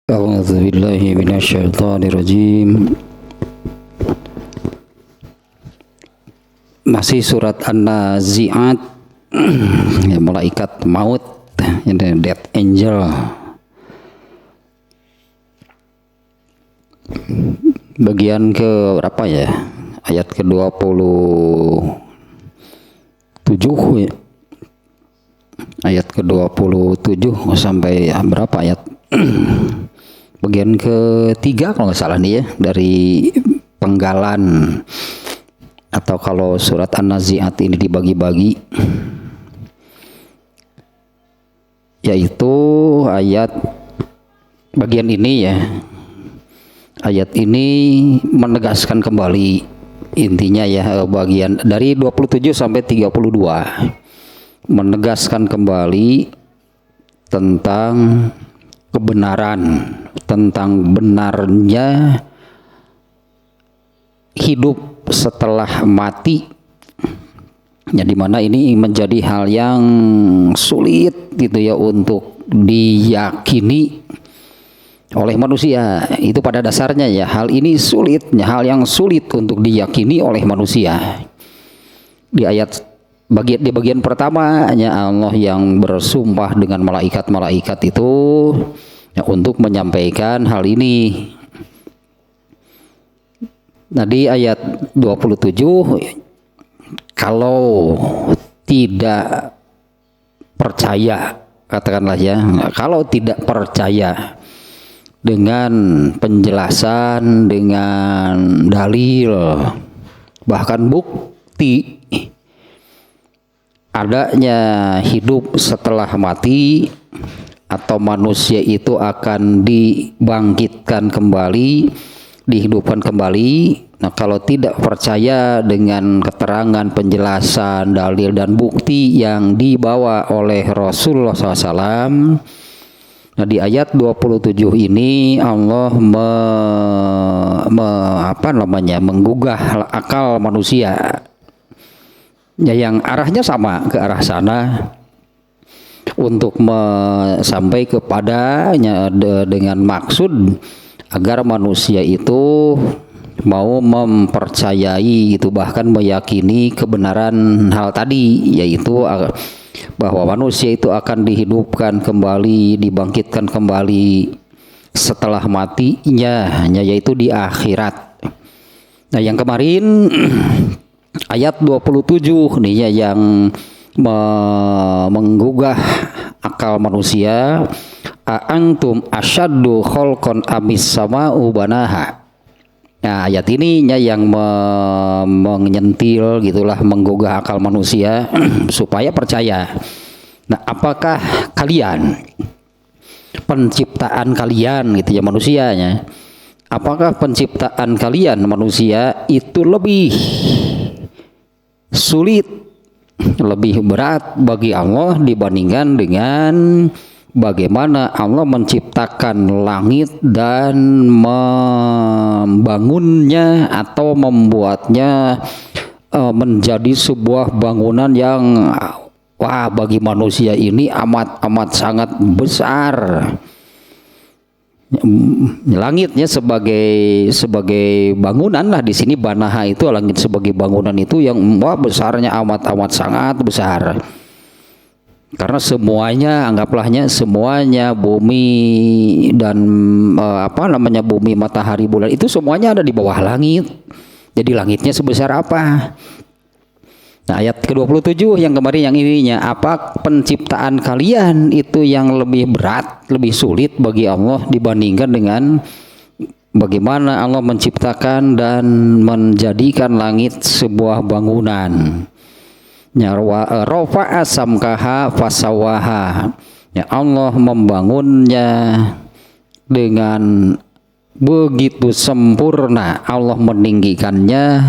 A'udzu billahi minasyaitonir rajim. Masih surat An-Nazi'at. Ya, malaikat maut, ini death angel. Bagian ke berapa ya? Ayat ke-27 ya. Ayat ke-27 sampai berapa ayat? Bagian ketiga kalau nggak salah nih ya, dari penggalan, atau kalau surat An-Nazi'at ini dibagi-bagi, yaitu ayat bagian ini ya. Ayat ini menegaskan kembali, intinya ya, bagian dari 27 sampai 32 menegaskan kembali tentang kebenaran, tentang benarnya hidup setelah mati, ya, dimana ini menjadi hal yang sulit gitu ya untuk diyakini oleh manusia. Itu pada dasarnya ya, hal ini sulit, hal yang sulit untuk diyakini oleh manusia. Di bagian pertama ya, Allah yang bersumpah dengan malaikat-malaikat itu ya, untuk menyampaikan hal ini. Nah, di ayat 27, kalau tidak percaya, katakanlah ya, kalau tidak percaya dengan penjelasan, dengan dalil, bahkan bukti adanya hidup setelah mati, atau manusia itu akan dibangkitkan kembali, dihidupkan kembali. Nah, kalau tidak percaya dengan keterangan, penjelasan, dalil dan bukti yang dibawa oleh Rasulullah SAW, nah, di ayat 27 ini Allah menggugah akal manusia ya, yang arahnya sama ke arah sana, untuk sampai kepadanya dengan maksud agar manusia itu mau mempercayai itu, bahkan meyakini kebenaran hal tadi, yaitu bahwa manusia itu akan dihidupkan kembali, dibangkitkan kembali setelah matinya, yaitu di akhirat. Nah, yang kemarin ayat 27 nih ya, yang menggugah akal manusia, antum asyaddu khalqan amis sama'u banaha. Nah, ayat ini yang menyentil gitulah, menggugah akal manusia supaya percaya. Nah, apakah kalian, penciptaan kalian gitu ya, manusianya, apakah penciptaan kalian manusia itu lebih sulit, lebih berat bagi Allah dibandingkan dengan bagaimana Allah menciptakan langit dan membangunnya atau membuatnya menjadi sebuah bangunan yang bagi manusia ini amat sangat besar. Langitnya sebagai bangunan lah, di sini banaha itu langit sebagai bangunan itu yang besarnya amat sangat besar. Karena semuanya, anggaplah semuanya, bumi dan bumi, matahari, bulan itu semuanya ada di bawah langit. Jadi langitnya sebesar apa? Nah, ayat ke-27 yang kemarin, yang ininya, apa penciptaan kalian itu yang lebih berat, lebih sulit bagi Allah dibandingkan dengan bagaimana Allah menciptakan dan menjadikan langit sebuah bangunan. Rafa'a samkaha fasawaha. Ya, Allah membangunnya dengan begitu sempurna, Allah meninggikannya,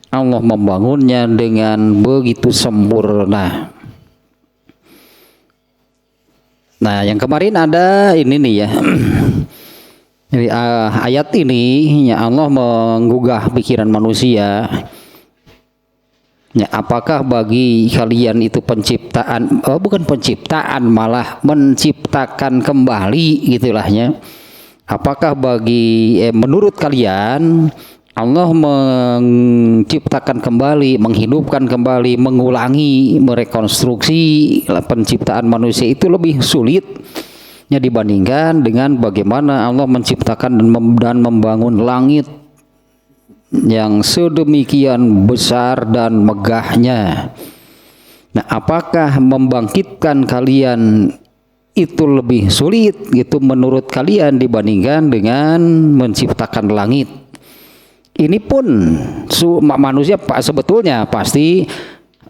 Allah membangunnya dengan begitu sempurna. Nah, yang kemarin ada ini nih ya. Jadi ayat ini ya, Allah menggugah pikiran manusia. Ya, apakah bagi kalian itu penciptaan, bukan penciptaan, malah menciptakan kembali gitulahnya. Apakah menurut kalian Allah menciptakan kembali, menghidupkan kembali, mengulangi, merekonstruksi penciptaan manusia itu lebih sulitnya dibandingkan dengan bagaimana Allah menciptakan dan membangun langit yang sedemikian besar dan megahnya? Nah, apakah membangkitkan kalian itu lebih sulit gitu menurut kalian dibandingkan dengan menciptakan langit? Ini pun manusia sebetulnya pasti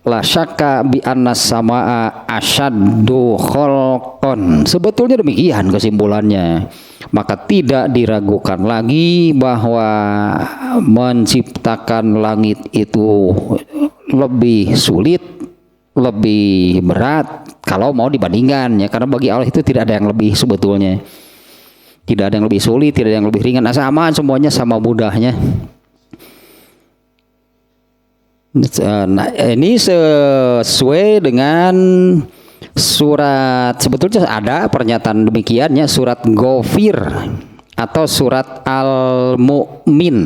la syakka bi annas samaa asyaddu khalqan. Sebetulnya demikian kesimpulannya. Maka tidak diragukan lagi bahwa menciptakan langit itu lebih sulit, lebih berat kalau mau dibandingkan ya, karena bagi Allah itu tidak ada yang lebih sebetulnya. Tidak ada yang lebih sulit, tidak ada yang lebih ringan, sama semuanya sama mudahnya. Nah, ini sesuai dengan surat, sebetulnya ada pernyataan demikiannya, surat Ghafir atau surat Al-Mu'min.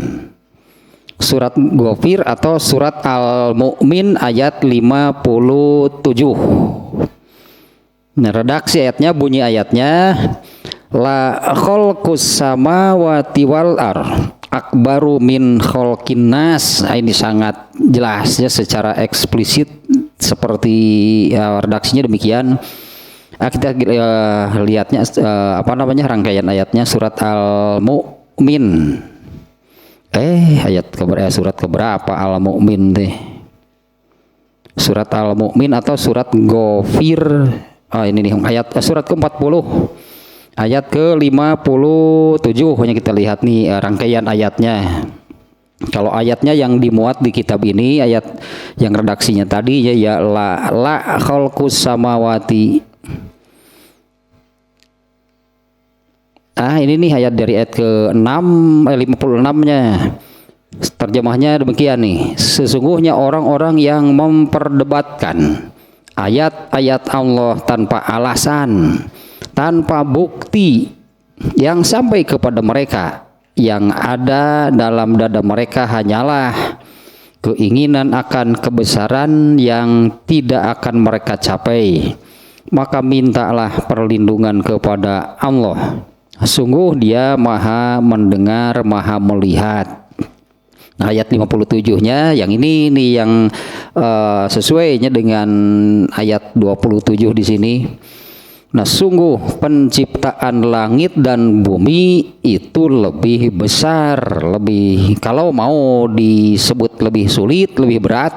Surat Ghafir atau surat Al-Mu'min ayat 57. Nah, redaksi ayatnya, bunyi ayatnya, la khalqus samawati wal ar akbaru min khalqin nas. Ini sangat jelasnya secara eksplisit seperti redaksinya demikian. Kita lihatnya rangkaian ayatnya surat Al-Mu'min. Surat keberapa Al-Mu'min deh? Surat Al-Mu'min atau surat Ghafir? Ini nih ayat surat ke-40. Ayat ke-57 hanya kita lihat nih rangkaian ayatnya. Kalau ayatnya yang dimuat di kitab ini, ayat yang redaksinya tadi ya la khalqus samawati. Ini nih ayat dari ayat ke-6 56-nya. Terjemahnya demikian nih. Sesungguhnya orang-orang yang memperdebatkan ayat-ayat Allah tanpa alasan, tanpa bukti yang sampai kepada mereka, yang ada dalam dada mereka hanyalah keinginan akan kebesaran yang tidak akan mereka capai, maka mintalah perlindungan kepada Allah. Sungguh Dia Maha mendengar, Maha melihat. Ayat 57-nya yang ini nih yang sesuainya dengan ayat 27 di sini. Nah, sungguh penciptaan langit dan bumi itu lebih besar, lebih, kalau mau disebut lebih sulit, lebih berat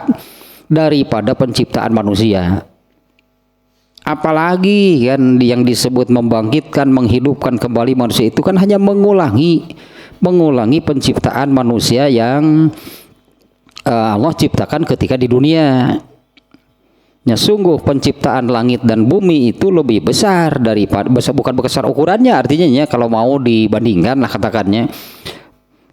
daripada penciptaan manusia. Apalagi kan yang disebut membangkitkan, menghidupkan kembali manusia itu kan hanya mengulangi penciptaan manusia yang Allah ciptakan ketika di dunia. Ya, sungguh penciptaan langit dan bumi itu lebih besar daripada, bukan besar ukurannya, artinya ya kalau mau dibandingkan lah katakannya,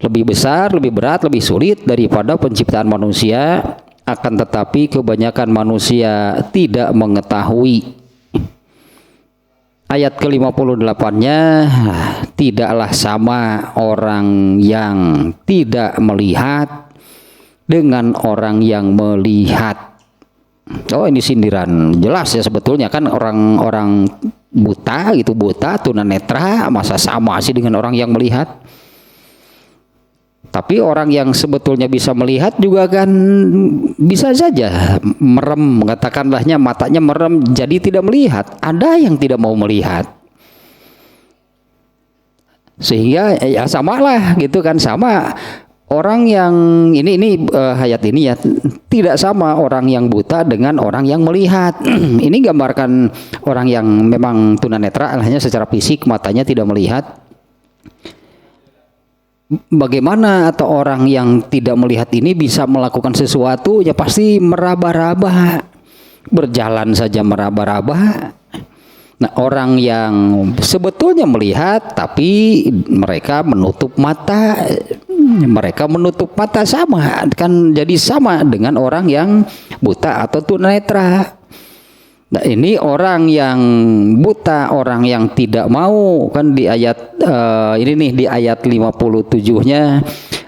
lebih besar, lebih berat, lebih sulit daripada penciptaan manusia. Akan tetapi kebanyakan manusia tidak mengetahui. Ayat ke-58-nya, tidaklah sama orang yang tidak melihat dengan orang yang melihat. Ini sindiran jelas ya sebetulnya kan, orang-orang buta gitu, buta tunanetra masa sama sih dengan orang yang melihat. Tapi orang yang sebetulnya bisa melihat juga kan bisa saja merem, katakanlahnya matanya merem jadi tidak melihat. Ada yang tidak mau melihat, sehingga ya samalah gitu kan, sama. Orang yang ini hayat ini ya tidak sama orang yang buta dengan orang yang melihat. Ini gambarkan orang yang memang tunanetra, hanya secara fisik matanya tidak melihat. Bagaimana atau orang yang tidak melihat ini bisa melakukan sesuatu? Ya pasti meraba-raba, berjalan saja meraba-raba. Nah, orang yang sebetulnya melihat tapi mereka menutup mata, sama kan, jadi sama dengan orang yang buta atau tunanetra. Nah, ini orang yang buta, orang yang tidak mau, kan di ayat ini nih di ayat 57-nya,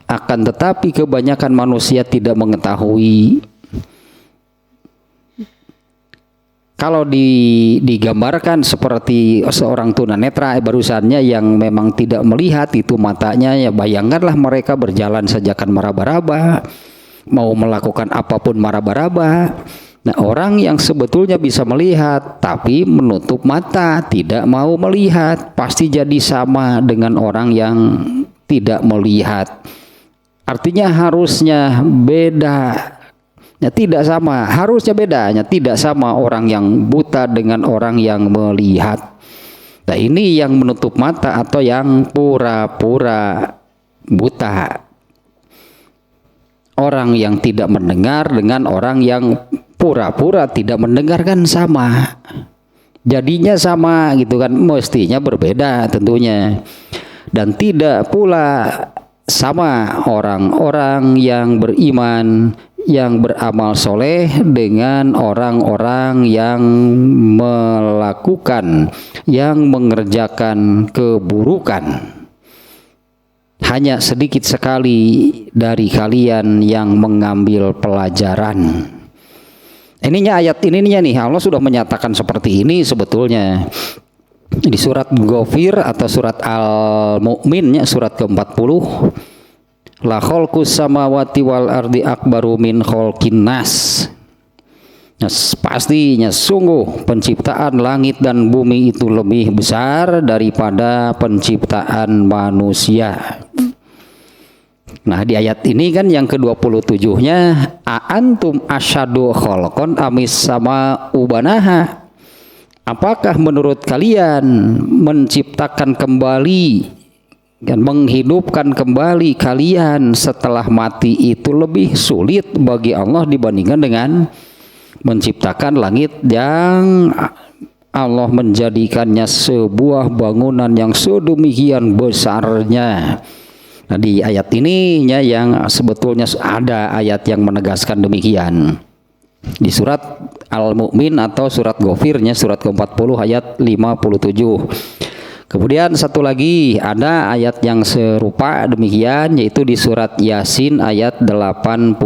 akan tetapi kebanyakan manusia tidak mengetahui. Kalau digambarkan seperti seorang tunanetra barusannya yang memang tidak melihat itu matanya, ya bayangkanlah mereka berjalan sajakan meraba-raba, mau melakukan apapun meraba-raba. Nah, orang yang sebetulnya bisa melihat tapi menutup mata, tidak mau melihat, pasti jadi sama dengan orang yang tidak melihat. Artinya harusnya beda. Ya, tidak sama, harusnya bedanya tidak sama orang yang buta dengan orang yang melihat. Nah, ini yang menutup mata atau yang pura-pura buta. Orang yang tidak mendengar dengan orang yang pura-pura tidak mendengarkan sama. Jadinya sama gitu kan, mestinya berbeda tentunya. Dan tidak pula sama orang-orang yang beriman, yang beramal soleh dengan orang-orang yang melakukan, yang mengerjakan keburukan. Hanya sedikit sekali dari kalian yang mengambil pelajaran. Ininya ayat ininya nih, Allah sudah menyatakan seperti ini sebetulnya di surat Ghafir atau surat Al-Mu'min, surat ke-40. La khalqus samawati wal ardi akbaru min khalqin nas. Nah, pastinya sungguh penciptaan langit dan bumi itu lebih besar daripada penciptaan manusia. Nah, di ayat ini kan yang ke-27-nya, a'antum asyadu khalqan amis sama ubanaha. Apakah menurut kalian menciptakan kembali dan menghidupkan kembali kalian setelah mati itu lebih sulit bagi Allah dibandingkan dengan menciptakan langit yang Allah menjadikannya sebuah bangunan yang sedemikian besarnya. Nah, di ayat ini yang sebetulnya ada ayat yang menegaskan demikian. Di surat Al-Mu'min atau surat Ghafirnya, surat ke-40 ayat 57. Kemudian satu lagi ada ayat yang serupa demikian, yaitu di surat Yasin ayat 81.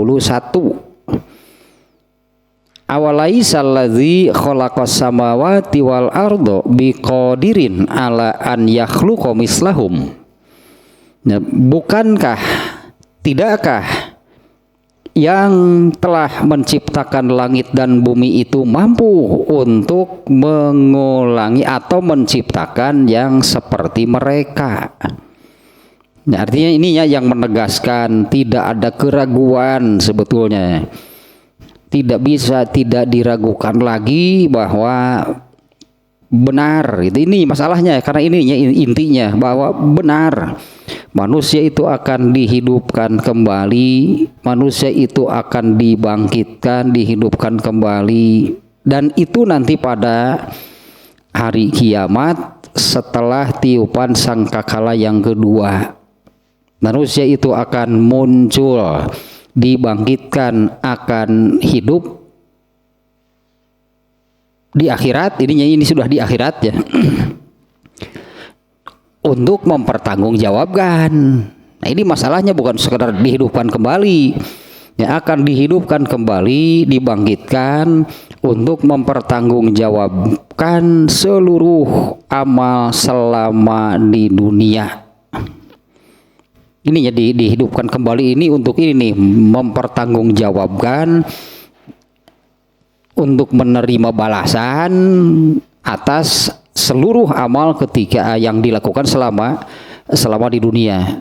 Awalaisal ladzi khalaqas samawati wal ardo biqadirin ala an yakhluqa mislahum. Nah, bukankah, tidakkah yang telah menciptakan langit dan bumi itu mampu untuk mengulangi atau menciptakan yang seperti mereka? Nah, artinya ininya yang menegaskan tidak ada keraguan sebetulnya. Tidak bisa, tidak diragukan lagi bahwa benar. Ini masalahnya, karena ini intinya bahwa benar. Manusia itu akan dihidupkan kembali, manusia itu akan dibangkitkan, dihidupkan kembali, dan itu nanti pada hari kiamat setelah tiupan sangkakala yang kedua. Manusia itu akan muncul, dibangkitkan, akan hidup di akhirat. Ini sudah di akhirat ya. Untuk mempertanggungjawabkan. Nah, ini masalahnya bukan sekedar dihidupkan kembali, ya, akan dihidupkan kembali, dibangkitkan untuk mempertanggungjawabkan seluruh amal selama di dunia. Ini ya dihidupkan kembali ini untuk ini nih, mempertanggungjawabkan untuk menerima balasan atas seluruh amal ketika yang dilakukan selama di dunia.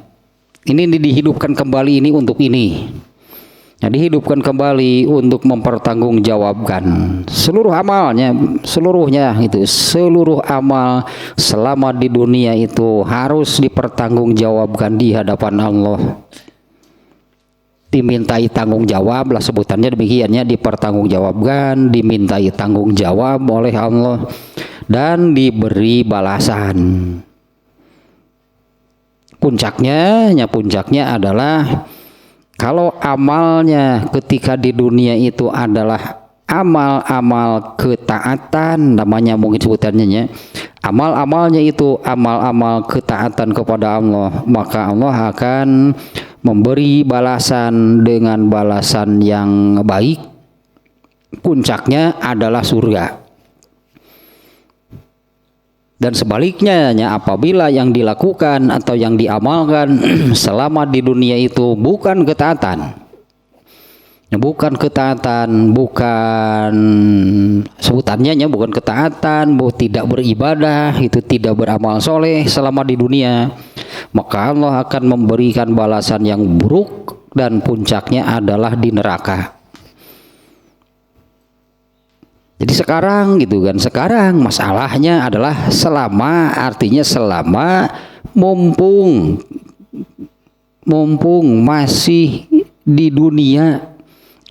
Ini dihidupkan kembali ini untuk ini. Nah, dihidupkan kembali untuk mempertanggungjawabkan seluruh amalnya, seluruhnya itu, seluruh amal selama di dunia itu harus dipertanggungjawabkan di hadapan Allah. Dimintai tanggung jawab lah sebutannya demikiannya, dipertanggungjawabkan, dimintai tanggung jawab oleh Allah dan diberi balasan. Puncaknya adalah kalau amalnya ketika di dunia itu adalah amal-amal ketaatan, namanya mungkin sebutannya ya. Amal-amalnya itu amal-amal ketaatan kepada Allah, maka Allah akan memberi balasan dengan balasan yang baik. Puncaknya adalah surga. Dan sebaliknya, apabila yang dilakukan atau yang diamalkan selama di dunia itu bukan ketaatan, bukan sebutannya bukan ketaatan, tidak beribadah, itu tidak beramal soleh selama di dunia, maka Allah akan memberikan balasan yang buruk dan puncaknya adalah di neraka. Jadi sekarang gitu kan, sekarang masalahnya adalah selama, artinya selama mumpung masih di dunia,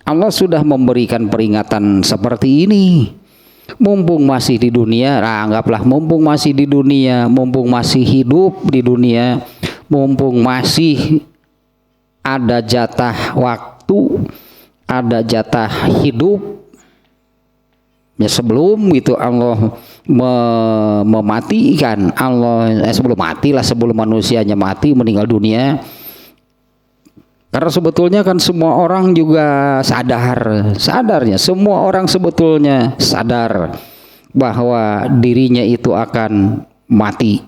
Allah sudah memberikan peringatan seperti ini. Mumpung masih di dunia, anggaplah mumpung masih di dunia, mumpung masih hidup di dunia, mumpung masih ada jatah waktu, ada jatah hidup. Ya sebelum itu Allah mematikan, sebelum matilah, sebelum manusianya meninggal dunia. Karena sebetulnya kan semua orang juga sadarnya semua orang sebetulnya sadar bahwa dirinya itu akan mati.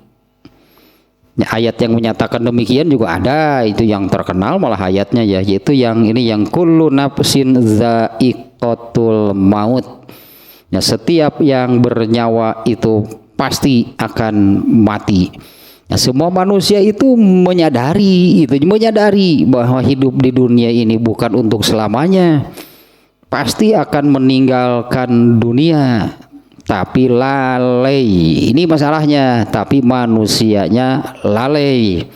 Ya, ayat yang menyatakan demikian juga ada, itu yang terkenal malah ayatnya ya, yaitu yang ini, yang kullu nafsin za'iqatul maut. Ya, setiap yang bernyawa itu pasti akan mati. Nah, semua manusia itu menyadari bahwa hidup di dunia ini bukan untuk selamanya, pasti akan meninggalkan dunia. Tapi lalai, ini masalahnya, tapi manusianya lalai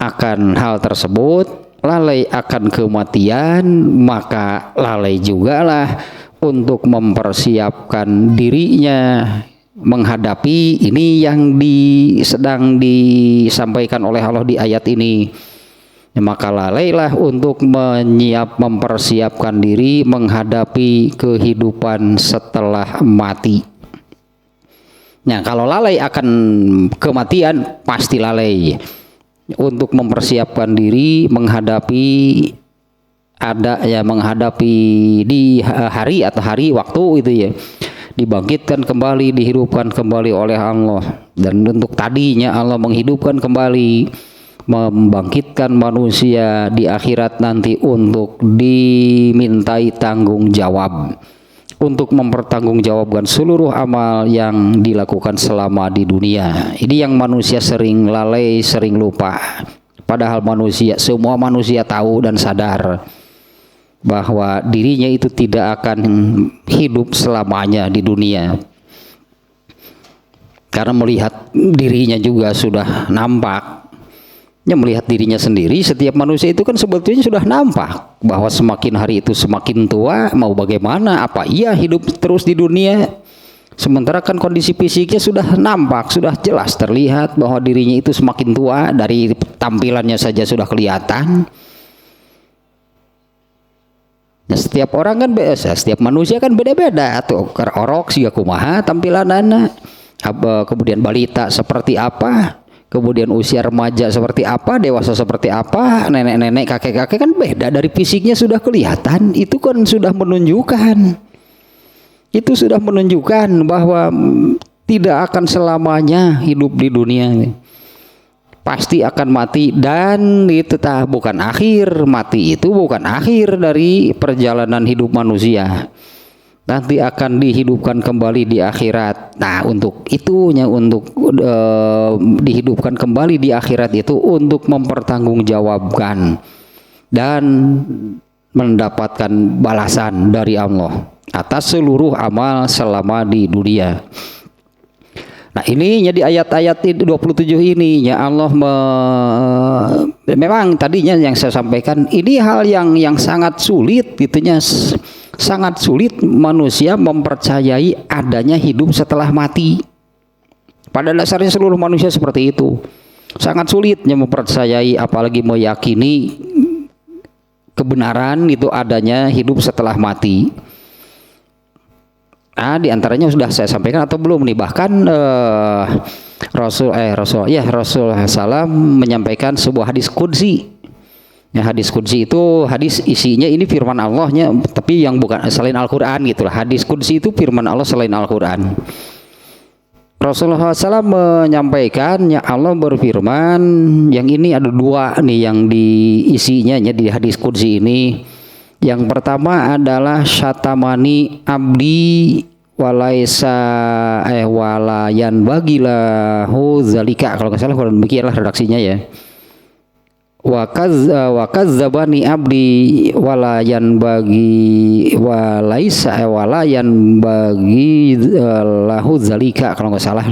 akan hal tersebut, lalai akan kematian, maka lalai jugalah untuk mempersiapkan dirinya menghadapi ini yang sedang disampaikan oleh Allah di ayat ini. Maka lalailah untuk mempersiapkan diri menghadapi kehidupan setelah mati. Nah, kalau lalai akan kematian, pasti lalai untuk mempersiapkan diri menghadapi di hari atau hari waktu itu ya, dibangkitkan kembali, dihidupkan kembali oleh Allah. Dan untuk tadinya Allah menghidupkan kembali, membangkitkan manusia di akhirat nanti untuk dimintai tanggung jawab, untuk mempertanggungjawabkan seluruh amal yang dilakukan selama di dunia. Ini yang manusia sering lalai, sering lupa. Padahal semua manusia tahu dan sadar bahwa dirinya itu tidak akan hidup selamanya di dunia. Karena melihat dirinya juga sudah nampak, melihat dirinya sendiri, setiap manusia itu kan sebetulnya sudah nampak bahwa semakin hari itu semakin tua, mau bagaimana, apa iya hidup terus di dunia. Sementara kan kondisi fisiknya sudah nampak, sudah jelas terlihat bahwa dirinya itu semakin tua, dari tampilannya saja sudah kelihatan. Nah, setiap orang kan setiap manusia kan beda-beda tuh, orok siga kumaha tampilanana, kemudian balita seperti apa, kemudian usia remaja seperti apa, dewasa seperti apa, nenek-nenek, kakek-kakek kan beda, dari fisiknya sudah kelihatan. Itu kan sudah menunjukkan bahwa tidak akan selamanya hidup di dunia, pasti akan mati. Dan itu bukan akhir, mati itu bukan akhir dari perjalanan hidup manusia, nanti akan dihidupkan kembali di akhirat. Nah, untuk dihidupkan kembali di akhirat itu untuk mempertanggungjawabkan dan mendapatkan balasan dari Allah atas seluruh amal selama di dunia. Nah, ini di ayat-ayat 27 ini ya, Allah memang tadinya yang saya sampaikan ini hal yang sangat sulit gitunya, sangat sulit manusia mempercayai adanya hidup setelah mati. Pada dasarnya seluruh manusia seperti itu. Sangat sulitnya mempercayai, apalagi meyakini kebenaran itu adanya hidup setelah mati. Di antaranya sudah saya sampaikan atau belum nih, bahkan Rasul salam menyampaikan sebuah hadis qudsi. Ya, hadis qudsi itu hadis isinya ini firman Allahnya, tapi yang bukan selain Al-Qur'an gitulah. Hadis qudsi itu firman Allah selain Al-Qur'an. Rasulullah SAW menyampaikan, ya Allah berfirman, yang ini ada dua nih yang diisinya di hadis qudsi ini. Yang pertama adalah syatamani abdi walaisa walayan bagilahu zalika, kalau nggak salah kalau demikianlah redaksinya ya. Wa kazzabani abdi walayan bagi walaisa walayan bagi lahu zalika, kalau nggak salah.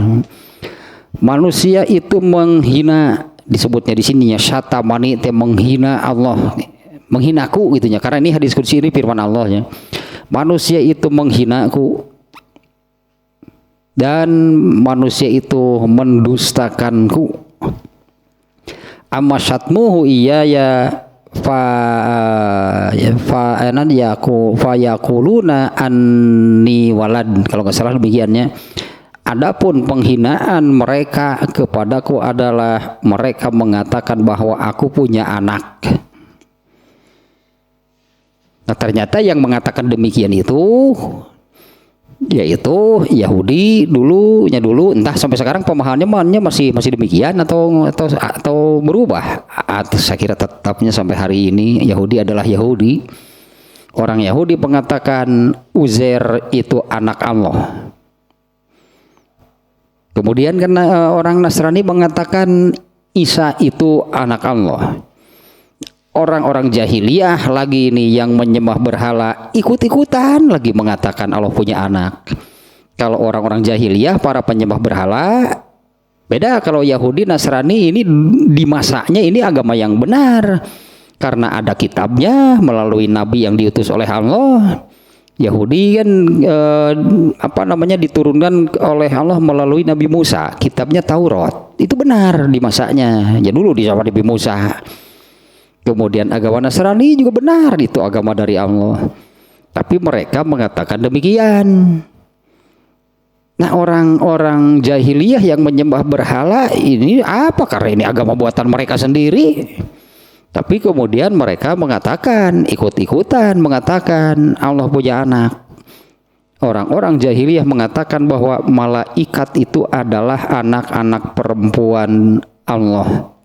Manusia itu menghina, disebutnya di sininya syatamani, menghina Allah, menghinaku gitunya, karena ini hadis qudsi ini firman Allah ya. Manusia itu menghinaku dan manusia itu mendustakanku. Amma syatmuhu iyaya fa yakuluna anni walad, kalau nggak salah demikiannya. Adapun penghinaan mereka kepadaku adalah mereka mengatakan bahwa aku punya anak. Nah, ternyata yang mengatakan demikian itu yaitu Yahudi dulu, entah sampai sekarang pemahamannya masih demikian atau berubah. Saya kira tetapnya sampai hari ini Yahudi adalah Yahudi. Orang Yahudi mengatakan Uzair itu anak Allah. Kemudian karena orang Nasrani mengatakan Isa itu anak Allah. Orang-orang jahiliyah lagi ini yang menyembah berhala ikut-ikutan lagi mengatakan Allah punya anak. Kalau orang-orang jahiliyah, para penyembah berhala beda. Kalau Yahudi Nasrani ini di masanya ini agama yang benar karena ada kitabnya melalui nabi yang diutus oleh Allah. Yahudi kan diturunkan oleh Allah melalui Nabi Musa, kitabnya Taurat. Itu benar di masanya. Ya dulu di zaman Nabi Musa. Kemudian agama Nasrani juga benar, itu agama dari Allah. Tapi mereka mengatakan demikian. Nah, orang-orang jahiliyah yang menyembah berhala ini apa? Karena ini agama buatan mereka sendiri. Tapi kemudian mereka mengatakan, ikut-ikutan mengatakan Allah punya anak. Orang-orang jahiliyah mengatakan bahwa malaikat itu adalah anak-anak perempuan Allah.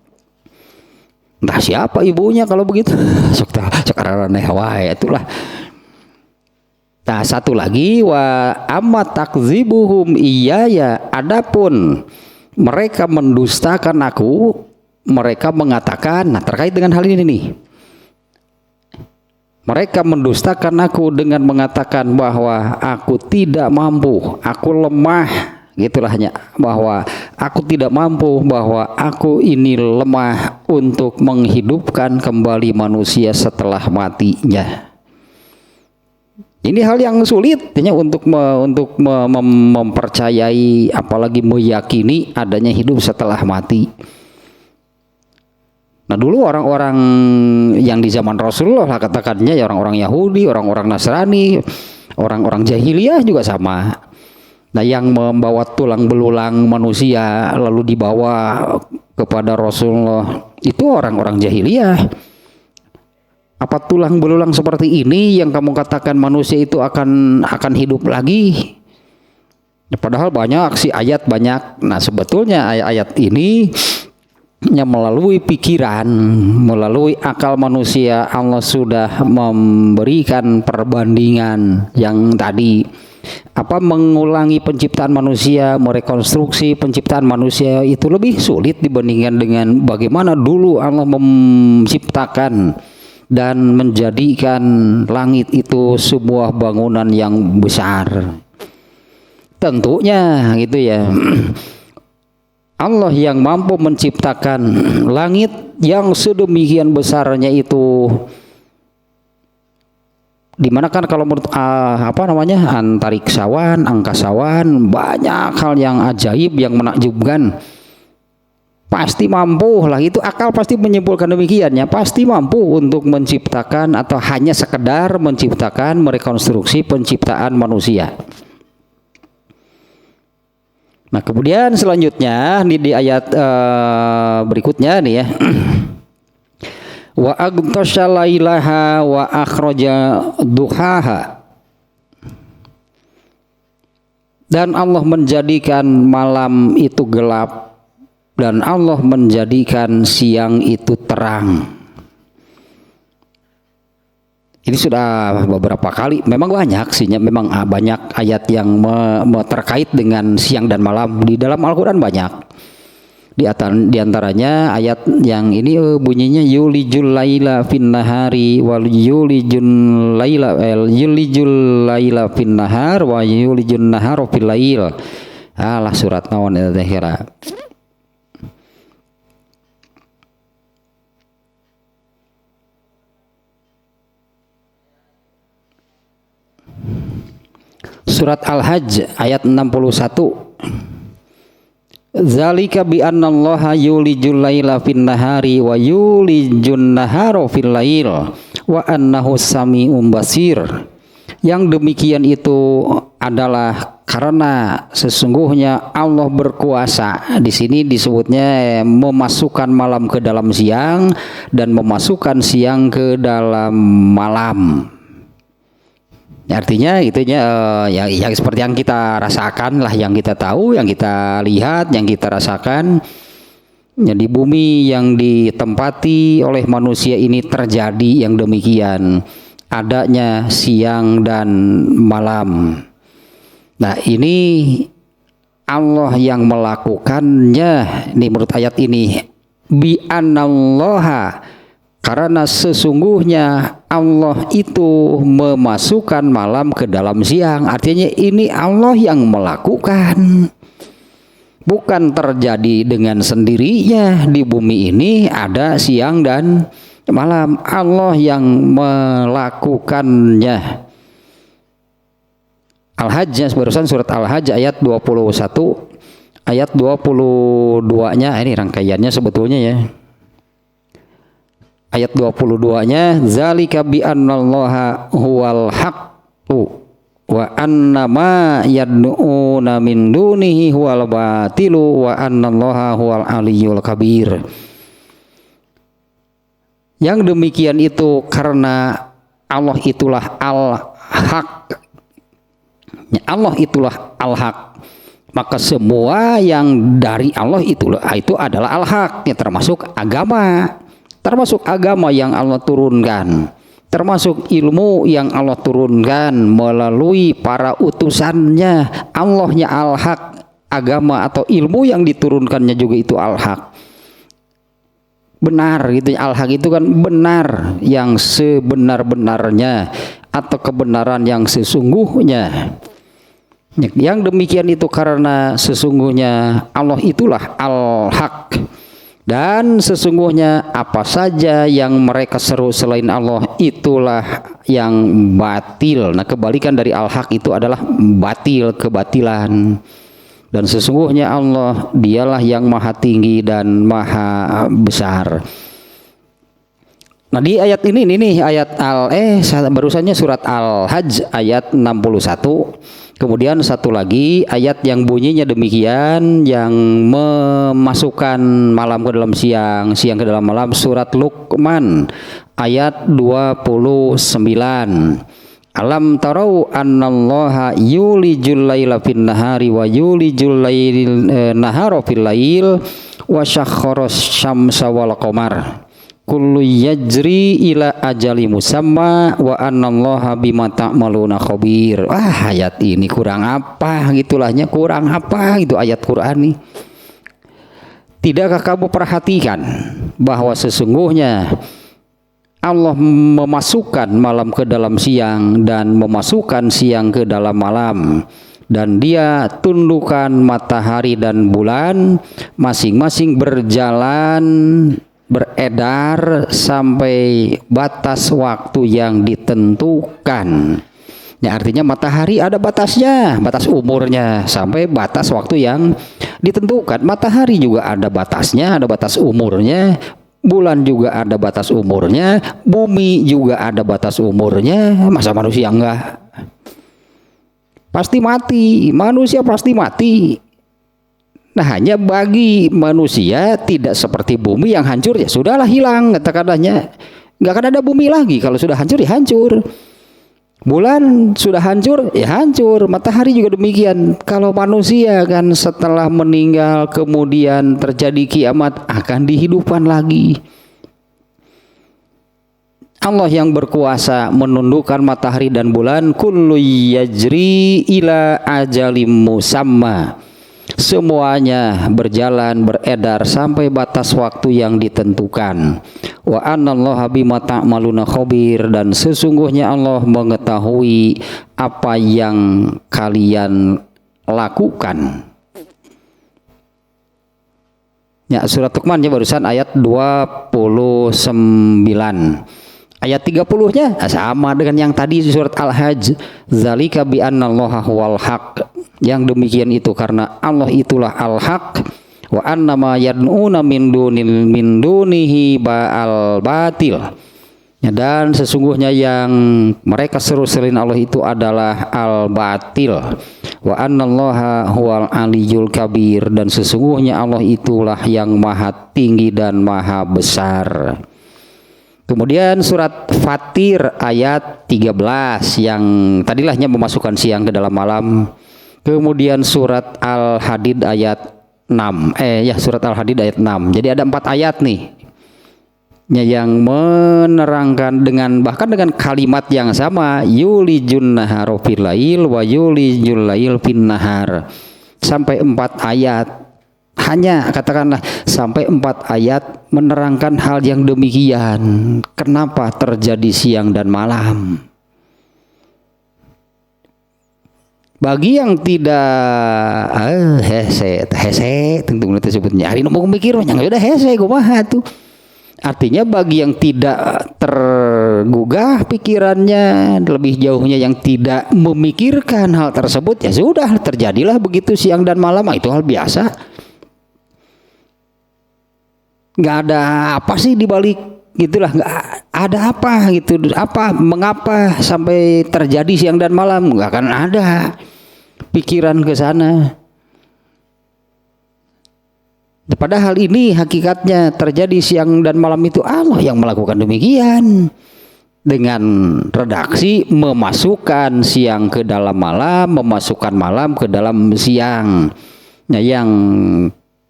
Entah siapa ibunya kalau begitu. Sekarang aneh wae itulah. Nah, satu lagi wa amma takzibuhum iyaya, adapun mereka mendustakan aku, mereka mengatakan, nah terkait dengan hal ini nih. Mereka mendustakan aku dengan mengatakan bahwa aku tidak mampu, aku lemah. Gitulah hanya bahwa aku tidak mampu, bahwa aku ini lemah untuk menghidupkan kembali manusia setelah matinya. Ini hal yang sulit untuk mempercayai, apalagi meyakini adanya hidup setelah mati. Nah, dulu orang-orang yang di zaman Rasulullah katakannya ya, orang-orang Yahudi, orang-orang Nasrani, orang-orang jahiliyah juga sama. Nah, yang membawa tulang belulang manusia lalu dibawa kepada Rasulullah itu orang-orang jahiliyah. Apa tulang belulang seperti ini yang kamu katakan manusia itu akan hidup lagi? Ya, padahal banyak sih ayat banyak. Nah, sebetulnya ayat-ayat ini yang melalui pikiran, melalui akal manusia, Allah sudah memberikan perbandingan yang tadi. Mengulangi penciptaan manusia, merekonstruksi penciptaan manusia itu lebih sulit dibandingkan dengan bagaimana dulu Allah menciptakan dan menjadikan langit itu sebuah bangunan yang besar. Tentunya gitu ya. Allah yang mampu menciptakan langit yang sedemikian besarnya itu, dimana kan kalau menurut antariksawan, angkasawan, banyak hal yang ajaib, yang menakjubkan. Pasti mampu lah, itu akal pasti menyimpulkan demikiannya, pasti mampu untuk menciptakan atau hanya sekedar menciptakan, merekonstruksi penciptaan manusia. Nah, kemudian selanjutnya di ayat berikutnya nih ya. Wa aghtasha lailaha wa akhraja duhaha. Dan Allah menjadikan malam itu gelap dan Allah menjadikan siang itu terang. Ini sudah beberapa kali, memang banyak sih, memang banyak ayat yang terkait dengan siang dan malam di dalam Al-Quran banyak. Di antaranya ayat yang ini bunyinya yulijul laila fin nahari wal yulijul laila fin nahar wa yulijun nahara fil lail. Alah surat naon eta teh kira. Surat Al-Hajj ayat 61. Zalika bi annallaha yulijul laila fin nahari wa yulijun nahara fil lail wa annahu sami'un basir. Yang demikian itu adalah karena sesungguhnya Allah berkuasa. Di sini disebutnya memasukkan malam ke dalam siang dan memasukkan siang ke dalam malam. Artinya itunya ya seperti yang kita rasakan lah, yang kita tahu, yang kita lihat, yang kita rasakan. Ya, di bumi yang ditempati oleh manusia ini terjadi yang demikian, adanya siang dan malam. Nah, ini Allah yang melakukannya. Ini menurut ayat ini bi anallaha, karena sesungguhnya Allah itu memasukkan malam ke dalam siang. Artinya ini Allah yang melakukan. Bukan terjadi dengan sendirinya. Di bumi ini ada siang dan malam. Allah yang melakukannya. Al-Hajj, barusan surat Al-Hajj ayat 21. Ayat 22-nya, ini rangkaiannya sebetulnya ya. Ayat 22-nya zalika bi annallaha huwal haqqu wa annama yad'una min dunihi huwal batilu wa annallaha huwal aliyyul kabir. Yang demikian itu karena Allah itulah al-haq. Allah itulah al-haq. Maka semua yang dari Allah itu adalah al-haq, yang termasuk agama. Termasuk agama yang Allah turunkan, termasuk ilmu yang Allah turunkan melalui para utusannya. Allahnya al-haq, agama atau ilmu yang diturunkannya juga itu al-haq. Benar gitu, al-haq itu kan benar, yang sebenar-benarnya atau kebenaran yang sesungguhnya. Yang demikian itu karena sesungguhnya Allah itulah al-haq. Dan sesungguhnya apa saja yang mereka seru selain Allah itulah yang batil. Nah, kebalikan dari al-haq itu adalah batil, kebatilan. Dan sesungguhnya Allah dialah yang maha tinggi dan maha besar. Nah, di ayat ini ayat barusannya surat Al-Hajj ayat 61. Kemudian satu lagi ayat yang bunyinya demikian, yang memasukkan malam ke dalam siang, siang ke dalam malam, surat Luqman ayat 29. Alam tarau annallaha yulijul laila fin nahari wa yulijul nahara fil lail wa syakhkharas syamsa wal qamar kullu yajri ila ajali musamma wa annallaha bima ta'maluna khabir. Ayat ini kurang apa gitulahnya, kurang apa itu ayat Quran nih. Tidakkah kamu perhatikan bahwa sesungguhnya Allah memasukkan malam ke dalam siang dan memasukkan siang ke dalam malam, dan Dia tundukkan matahari dan bulan masing-masing berjalan beredar sampai batas waktu yang ditentukan. Ya, artinya matahari ada batasnya, batas umurnya sampai batas waktu yang ditentukan. Matahari juga ada batasnya, ada batas umurnya. Bulan juga ada batas umurnya, bumi juga ada batas umurnya. Masa manusia enggak? Pasti mati, manusia pasti mati. Nah, hanya bagi manusia tidak seperti bumi yang hancur, ya sudahlah hilang, katakanlahnya nggak akan ada bumi lagi. Kalau sudah hancur ya hancur. Bulan sudah hancur ya hancur. Matahari juga demikian. Kalau manusia kan setelah meninggal kemudian terjadi kiamat akan dihidupkan lagi. Allah yang berkuasa menundukkan matahari dan bulan, kullu yajri ila ajalim musamma. Semuanya berjalan beredar sampai batas waktu yang ditentukan. Wa anallaha bima ta'maluna khabir, dan sesungguhnya Allah mengetahui apa yang kalian lakukan. Ya, surat Luqman ya barusan ayat 29. Ayat 30-nya sama dengan yang tadi di surat Al-Hajj. Zalika bi annallaha huwal haq. Yang demikian itu karena Allah itulah al-haq, wa annama yad'una min dunihi ba'al batil. Ya, dan sesungguhnya yang mereka seru selain Allah itu adalah al-batil. Wa annallaha huwal aliyyul kabir, dan sesungguhnya Allah itulah yang maha tinggi dan maha besar. Kemudian surat Fatir ayat 13 yang tadilahnya memasukkan siang ke dalam malam. Kemudian surat Al-Hadid ayat 6. Surat Al-Hadid ayat 6. Jadi ada 4 ayat nih yang menerangkan bahkan dengan kalimat yang sama, yulijun nahara fil lail wa yulijul lail fin nahar. Sampai 4 ayat. Hanya katakanlah sampai 4 ayat menerangkan hal yang demikian. Kenapa terjadi siang dan malam? Bagi yang tidak hese tentu kita sebutnya hari mau mikir yang udah hese kumaha tuh. Artinya bagi yang tidak tergugah pikirannya, lebih jauhnya yang tidak memikirkan hal tersebut, ya sudah terjadilah begitu siang dan malam, itu hal biasa. Nggak ada apa sih dibalik gitulah, nggak ada apa gitu, mengapa sampai terjadi siang dan malam, nggak akan ada pikiran ke sana. Padahal ini hakikatnya terjadi siang dan malam itu Allah yang melakukan demikian dengan redaksi memasukkan siang ke dalam malam, memasukkan malam ke dalam siang. Nah, yang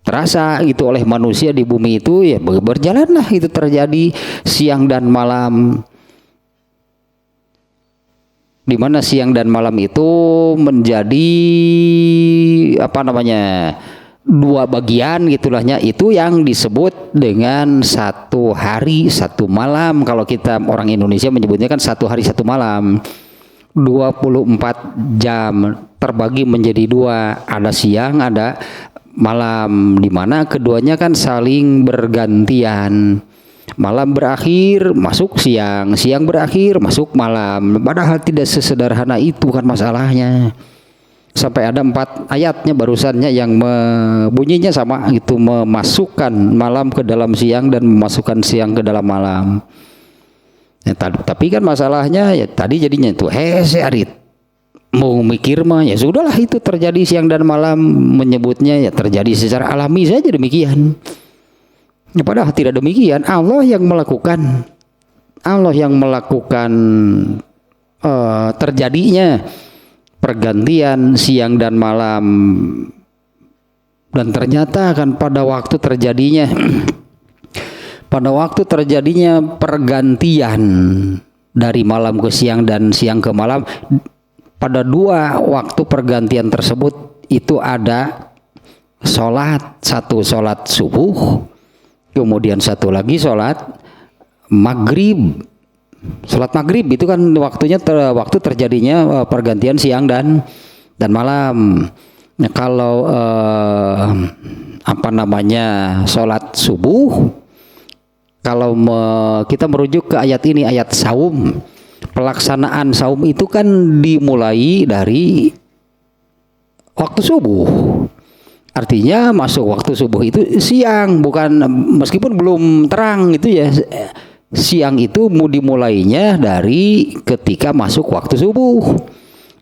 terasa gitu oleh manusia di bumi itu ya berjalanlah itu terjadi siang dan malam, di mana siang dan malam itu menjadi dua bagian gitulahnya, itu yang disebut dengan 1 hari 1 malam. Kalau kita orang Indonesia menyebutnya kan 1 hari 1 malam, 24 jam terbagi menjadi 2, ada siang ada malam, di mana keduanya kan saling bergantian. Malam berakhir masuk siang, siang berakhir masuk malam. Padahal tidak sesederhana itu kan masalahnya. Sampai ada 4 ayatnya barusannya yang bunyinya sama gitu, memasukkan malam ke dalam siang dan memasukkan siang ke dalam malam. Ya, tapi kan masalahnya ya tadi jadinya itu arit. Mau mikir mah ya sudahlah, itu terjadi siang dan malam, menyebutnya ya terjadi secara alami saja demikian. Ya, padahal tidak demikian. Allah yang melakukan terjadinya pergantian siang dan malam. Dan ternyata kan pada waktu terjadinya pergantian dari malam ke siang dan siang ke malam, pada 2 waktu pergantian tersebut itu ada sholat, 1 sholat subuh, kemudian 1 lagi sholat maghrib. Sholat maghrib itu kan waktunya waktu terjadinya pergantian siang dan malam. Nah, kalau sholat subuh, kalau kita merujuk ke ayat ini, ayat saum, pelaksanaan saum itu kan dimulai dari waktu subuh. Artinya masuk waktu subuh itu siang, bukan meskipun belum terang itu ya. Siang itu dimulainya dari ketika masuk waktu subuh,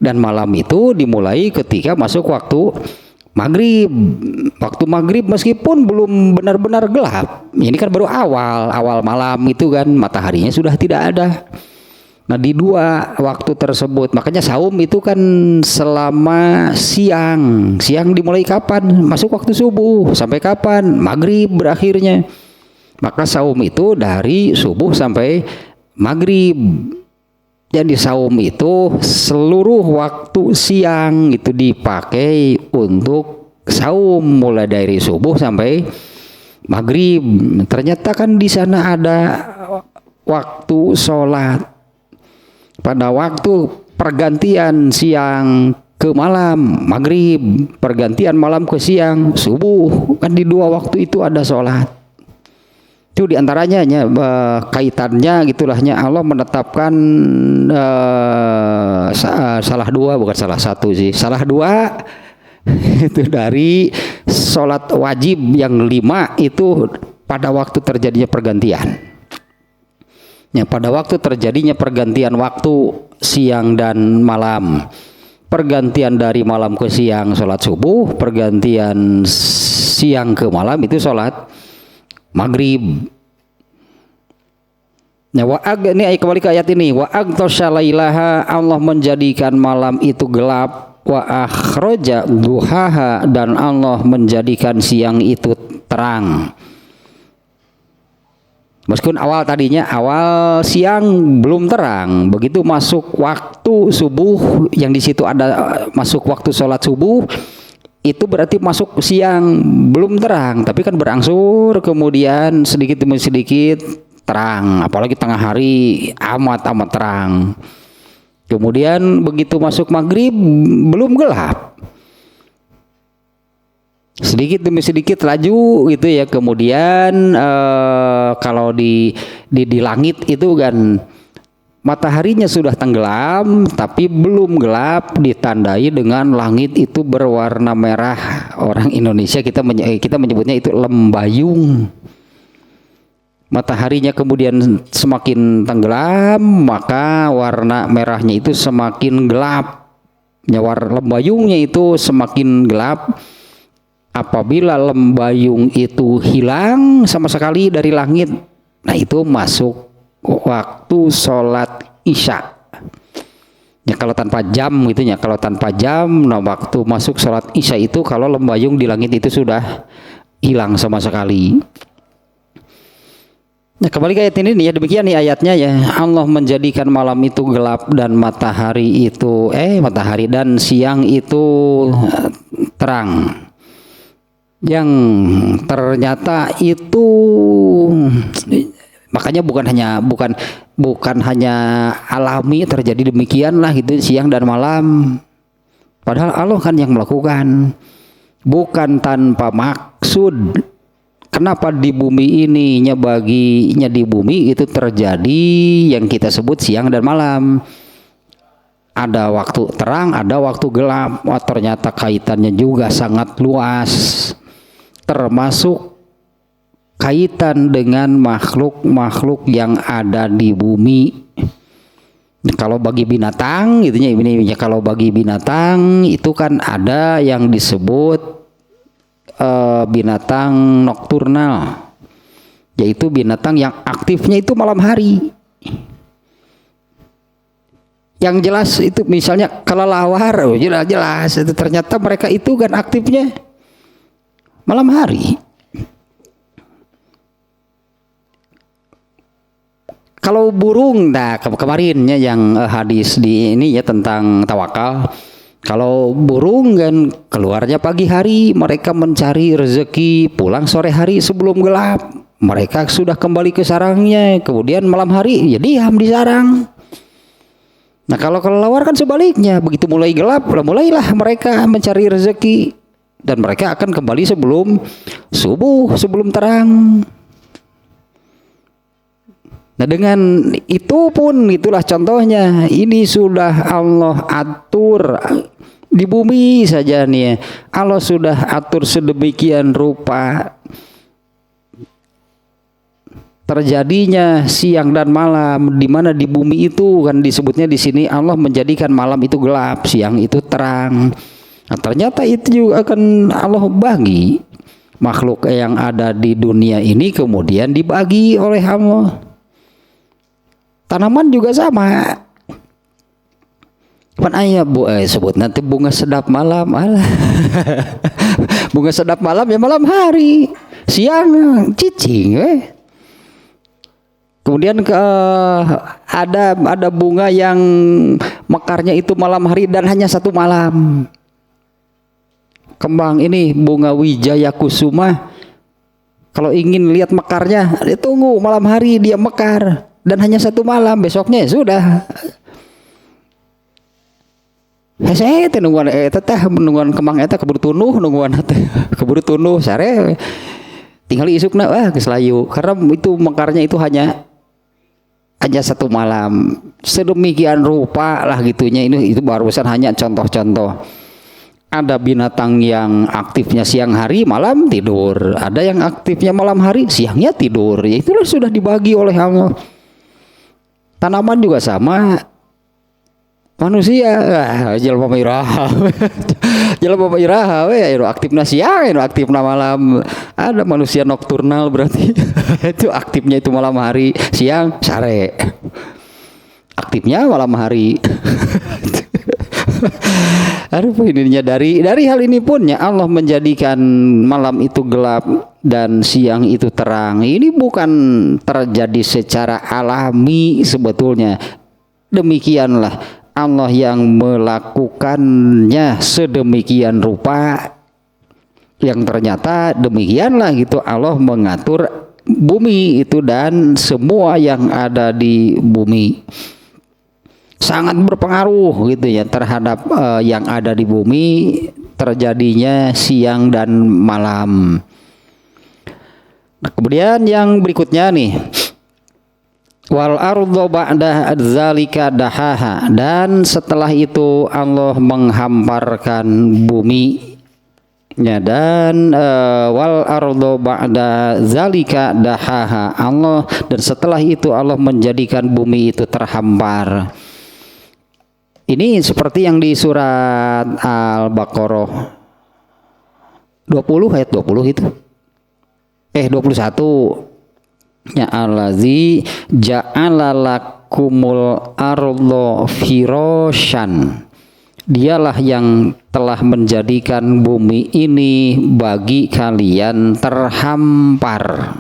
dan malam itu dimulai ketika masuk waktu maghrib. Waktu maghrib meskipun belum benar-benar gelap, ini kan baru awal malam itu kan, mataharinya sudah tidak ada. Nah di dua waktu tersebut, makanya saum itu kan selama siang. Siang dimulai kapan? Masuk waktu subuh. Sampai kapan? Maghrib berakhirnya. Maka saum itu dari subuh sampai maghrib. Jadi saum itu seluruh waktu siang itu dipakai untuk saum, mulai dari subuh sampai maghrib. Ternyata kan di sana ada waktu sholat. Pada waktu pergantian siang ke malam, maghrib, pergantian malam ke siang, subuh, kan di dua waktu itu ada sholat. Itu diantaranya kaitannya gitulahnya Allah menetapkan salah dua, bukan salah satu sih, salah dua itu dari sholat wajib yang 5 itu pada waktu terjadinya pergantian. Ya, pada waktu terjadinya pergantian waktu siang dan malam, pergantian dari malam ke siang sholat subuh, pergantian siang ke malam itu sholat maghrib. Nah, ini kembali ke ayat ini, wa agtosyalailaha, Allah menjadikan malam itu gelap, wa akhroja duhaha, dan Allah menjadikan siang itu terang. Meskipun tadinya awal siang belum terang, begitu masuk waktu subuh, yang di situ ada masuk waktu sholat subuh, itu berarti masuk siang belum terang, tapi kan berangsur kemudian sedikit demi sedikit terang, apalagi tengah hari amat terang. Kemudian begitu masuk maghrib belum gelap, sedikit demi sedikit laju gitu ya. Kemudian kalau di langit itu kan mataharinya sudah tenggelam tapi belum gelap, ditandai dengan langit itu berwarna merah. Orang Indonesia kita menyebutnya itu lembayung. Mataharinya kemudian semakin tenggelam, maka warna merahnya itu semakin gelap. Ya, warna lembayungnya itu semakin gelap. Apabila lembayung itu hilang sama sekali dari langit, nah itu masuk waktu sholat isya. Ya, kalau tanpa jam gitu ya, kalau tanpa jam, nah waktu masuk sholat isya itu kalau lembayung di langit itu sudah hilang sama sekali. Nah, kembali ke ayat ini nih ya, demikian nih ayatnya ya. Allah menjadikan malam itu gelap dan matahari dan siang itu terang. Yang ternyata itu makanya bukan hanya alami terjadi demikianlah gitu siang dan malam, padahal Allah kan yang melakukan, bukan tanpa maksud. Kenapa di bumi ininya, baginya di bumi itu terjadi yang kita sebut siang dan malam, ada waktu terang, ada waktu gelap. Wah, ternyata kaitannya juga sangat luas, termasuk kaitan dengan makhluk-makhluk yang ada di bumi. Kalau bagi binatang gitu ya, ini kalau bagi binatang itu kan ada yang disebut binatang nokturnal, yaitu binatang yang aktifnya itu malam hari. Yang jelas itu misalnya kelelawar, jelas itu ternyata mereka itu kan aktifnya malam hari. Kalau burung, nah kemarinnya yang hadis di ini ya tentang tawakal. Kalau burung kan keluarnya pagi hari, mereka mencari rezeki, pulang sore hari sebelum gelap, mereka sudah kembali ke sarangnya. Kemudian malam hari ya diam di sarang. Nah kalau kelelawar kan sebaliknya, begitu mulai gelap, mulailah mereka mencari rezeki, dan mereka akan kembali sebelum subuh, sebelum terang. Nah dengan itu pun itulah contohnya, ini sudah Allah atur di bumi saja nih, Allah sudah atur sedemikian rupa terjadinya siang dan malam, di mana di bumi itu kan disebutnya di sini Allah menjadikan malam itu gelap, siang itu terang. Nah, ternyata itu juga akan Allah bagi makhluk yang ada di dunia ini kemudian dibagi oleh Allah. Tanaman juga sama. Pan ayah sebut nanti bunga sedap malam, alah. Bunga sedap malam ya malam hari, siang cicing. Kemudian ada bunga yang mekarnya itu malam hari dan hanya satu malam. Kembang ini bunga Wijaya Kusuma, kalau ingin lihat mekarnya, ditunggu malam hari dia mekar dan hanya satu malam, besoknya ya sudah. Saya nungguan nungguan kembang eta keburu tunuh, nungguan keburu tunuh sare tinggal isukna geus layu karena itu mekarnya itu hanya satu malam. Sedemikian rupa lah gitunya. Itu barusan hanya contoh-contoh. Ada binatang yang aktifnya siang hari, malam tidur. Ada yang aktifnya malam hari, siangnya tidur. Ya itulah sudah dibagi oleh Allah. Tanaman juga sama. Manusia jelema iraha. Jelema iraha we aktifna siang, aktifna malam. Ada manusia nokturnal berarti. Itu aktifnya itu malam hari, siang sare. Aktifnya malam hari. Aduh, ininya dari hal ini pun ya Allah menjadikan malam itu gelap dan siang itu terang. Ini bukan terjadi secara alami sebetulnya. Demikianlah Allah yang melakukannya sedemikian rupa, yang ternyata demikianlah gitu Allah mengatur bumi itu dan semua yang ada di bumi. Sangat berpengaruh gitu ya terhadap yang ada di bumi, terjadinya siang dan malam. Nah, kemudian yang berikutnya nih, wal ardu ba'da dzalika dahaha, dan setelah itu Allah menghamparkan bumi ya, dan wal ardu ba'da dzalika dahaha Allah, dan setelah itu Allah menjadikan bumi itu terhampar. Ini seperti yang di surat Al-Baqarah 20 ayat 20 itu 21. Ya allazi ja'ala lakumul ardo firasyan, dialah yang telah menjadikan bumi ini bagi kalian terhampar.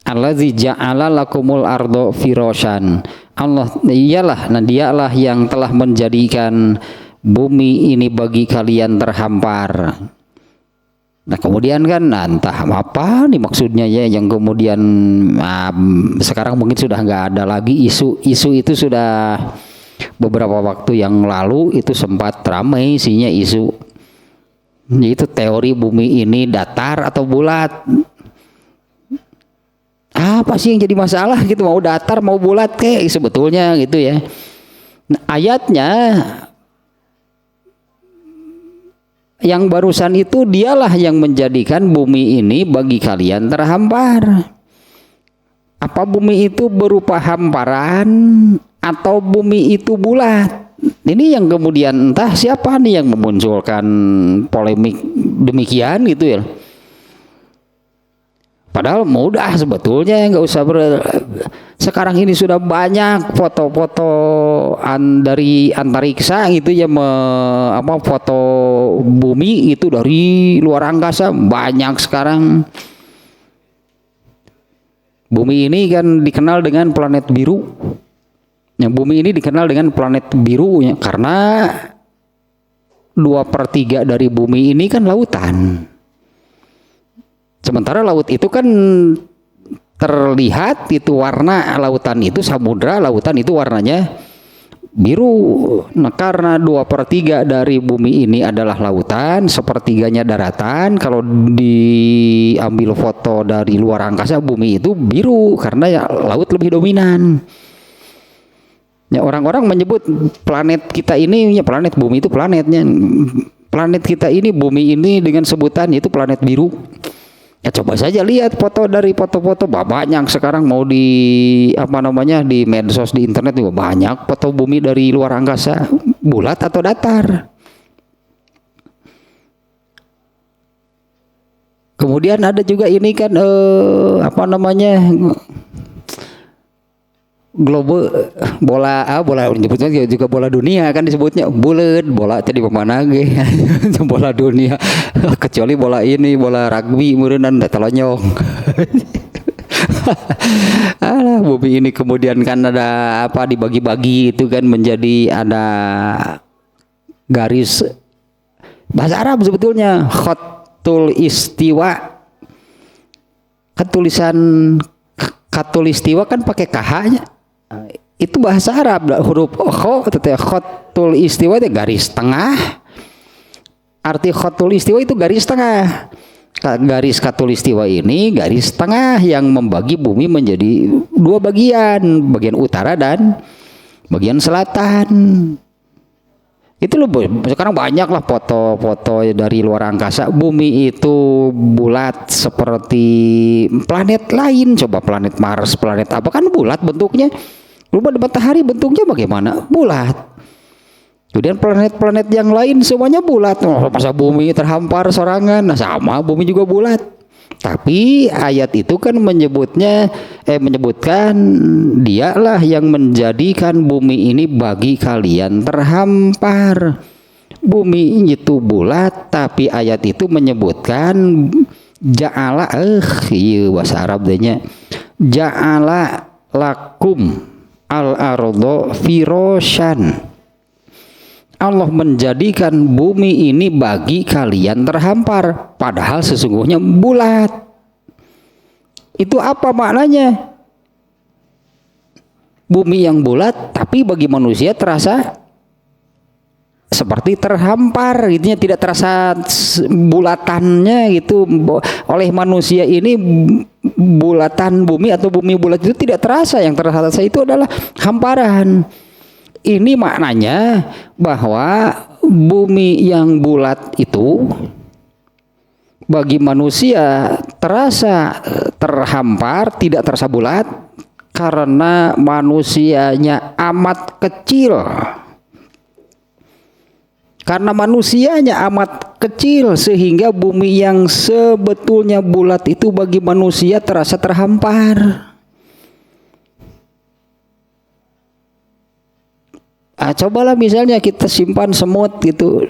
Allazi ja'ala lakumul ardo firasyan, Allah iyalah, nah dialah yang telah menjadikan bumi ini bagi kalian terhampar. Nah kemudian kan entah apa nih maksudnya ya, yang kemudian sekarang mungkin sudah nggak ada lagi isu itu, sudah beberapa waktu yang lalu itu sempat ramai isinya isu itu teori bumi ini datar atau bulat. Apa sih yang jadi masalah gitu, mau datar mau bulat kayak sebetulnya gitu ya. Nah, ayatnya yang barusan itu dialah yang menjadikan bumi ini bagi kalian terhampar. Apa bumi itu berupa hamparan atau bumi itu bulat? Ini yang kemudian entah siapa nih yang memunculkan polemik demikian gitu ya. Padahal mudah sebetulnya, nggak usah sekarang ini sudah banyak foto-foto dari antariksa gitu ya, foto bumi itu dari luar angkasa banyak sekarang. Bumi ini kan dikenal dengan planet biru. Ya, bumi ini dikenal dengan planet biru ya, karena 2/3 dari bumi ini kan lautan. Sementara laut itu kan terlihat itu warna lautan itu, samudra lautan itu warnanya biru. Nah karena 2/3 dari bumi ini adalah lautan, 1/3-nya daratan. Kalau diambil foto dari luar angkasa, bumi itu biru karena ya laut lebih dominan. Ya orang-orang menyebut planet kita ini, ya planet bumi itu planetnya. Planet kita ini, bumi ini dengan sebutan yaitu planet biru. Ya coba saja lihat foto dari foto-foto banyak sekarang, mau di di medsos, di internet juga banyak foto bumi dari luar angkasa, bulat atau datar. Kemudian ada juga ini kan apa namanya, globe, bola disebutnya juga bola dunia kan, disebutnya bulat bola tadi pemana ge bola dunia kecuali bola ini bola rugby meureunnan talonyong. Alah, bumi ini kemudian kan ada apa, dibagi-bagi itu kan menjadi ada garis bahasa Arab sebetulnya khatul istiwa, kan tulisan katulistiwa kan pakai KH-nya. Itu bahasa Arab, huruf kho atau khatul istiwa itu garis tengah. Arti khatul istiwa itu garis tengah. Garis katulistiwa ini garis tengah yang membagi bumi menjadi dua bagian, bagian utara dan bagian selatan. Itu loh, sekarang banyak lah foto-foto dari luar angkasa, bumi itu bulat seperti planet lain. Coba planet Mars, planet apa, kan bulat bentuknya. Coba matahari bentuknya bagaimana? Bulat. Kemudian planet-planet yang lain semuanya bulat. Oh, masa bumi terhampar sorangan? Nah, sama, bumi juga bulat. Tapi ayat itu kan menyebutkan dialah yang menjadikan bumi ini bagi kalian terhampar. Bumi itu bulat, tapi ayat itu menyebutkan ja'ala, iya bahasa Arabnya, ja'ala lakum al-ardo firoshan. Allah menjadikan bumi ini bagi kalian terhampar, padahal sesungguhnya bulat. Itu apa maknanya? Bumi yang bulat, tapi bagi manusia terasa seperti terhampar, gitu, tidak terasa bulatannya gitu. Oleh manusia ini bulatan bumi atau bumi bulat itu tidak terasa, yang terasa itu adalah hamparan. Ini maknanya bahwa bumi yang bulat itu bagi manusia terasa terhampar, tidak terasa bulat karena manusianya amat kecil. Karena manusianya amat kecil sehingga bumi yang sebetulnya bulat itu bagi manusia terasa terhampar. Cobalah misalnya kita simpan semut gitu,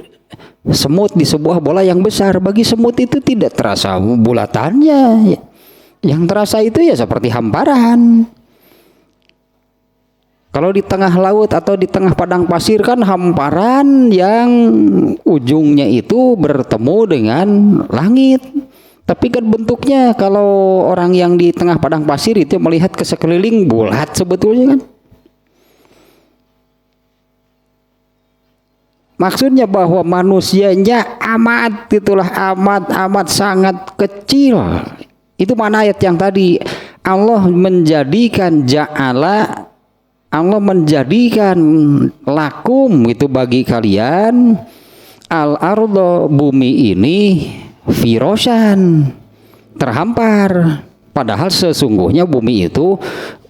semut di sebuah bola yang besar, bagi semut itu tidak terasa bulatannya, yang terasa itu ya seperti hamparan. Kalau di tengah laut atau di tengah padang pasir kan hamparan yang ujungnya itu bertemu dengan langit. Tapi kan bentuknya kalau orang yang di tengah padang pasir itu melihat ke sekeliling bulat sebetulnya kan. Maksudnya bahwa manusianya amat sangat kecil. Itu mana ayat yang tadi, Allah menjadikan Allah menjadikan lakum itu bagi kalian al-ardo bumi ini firoshan terhampar, padahal sesungguhnya bumi itu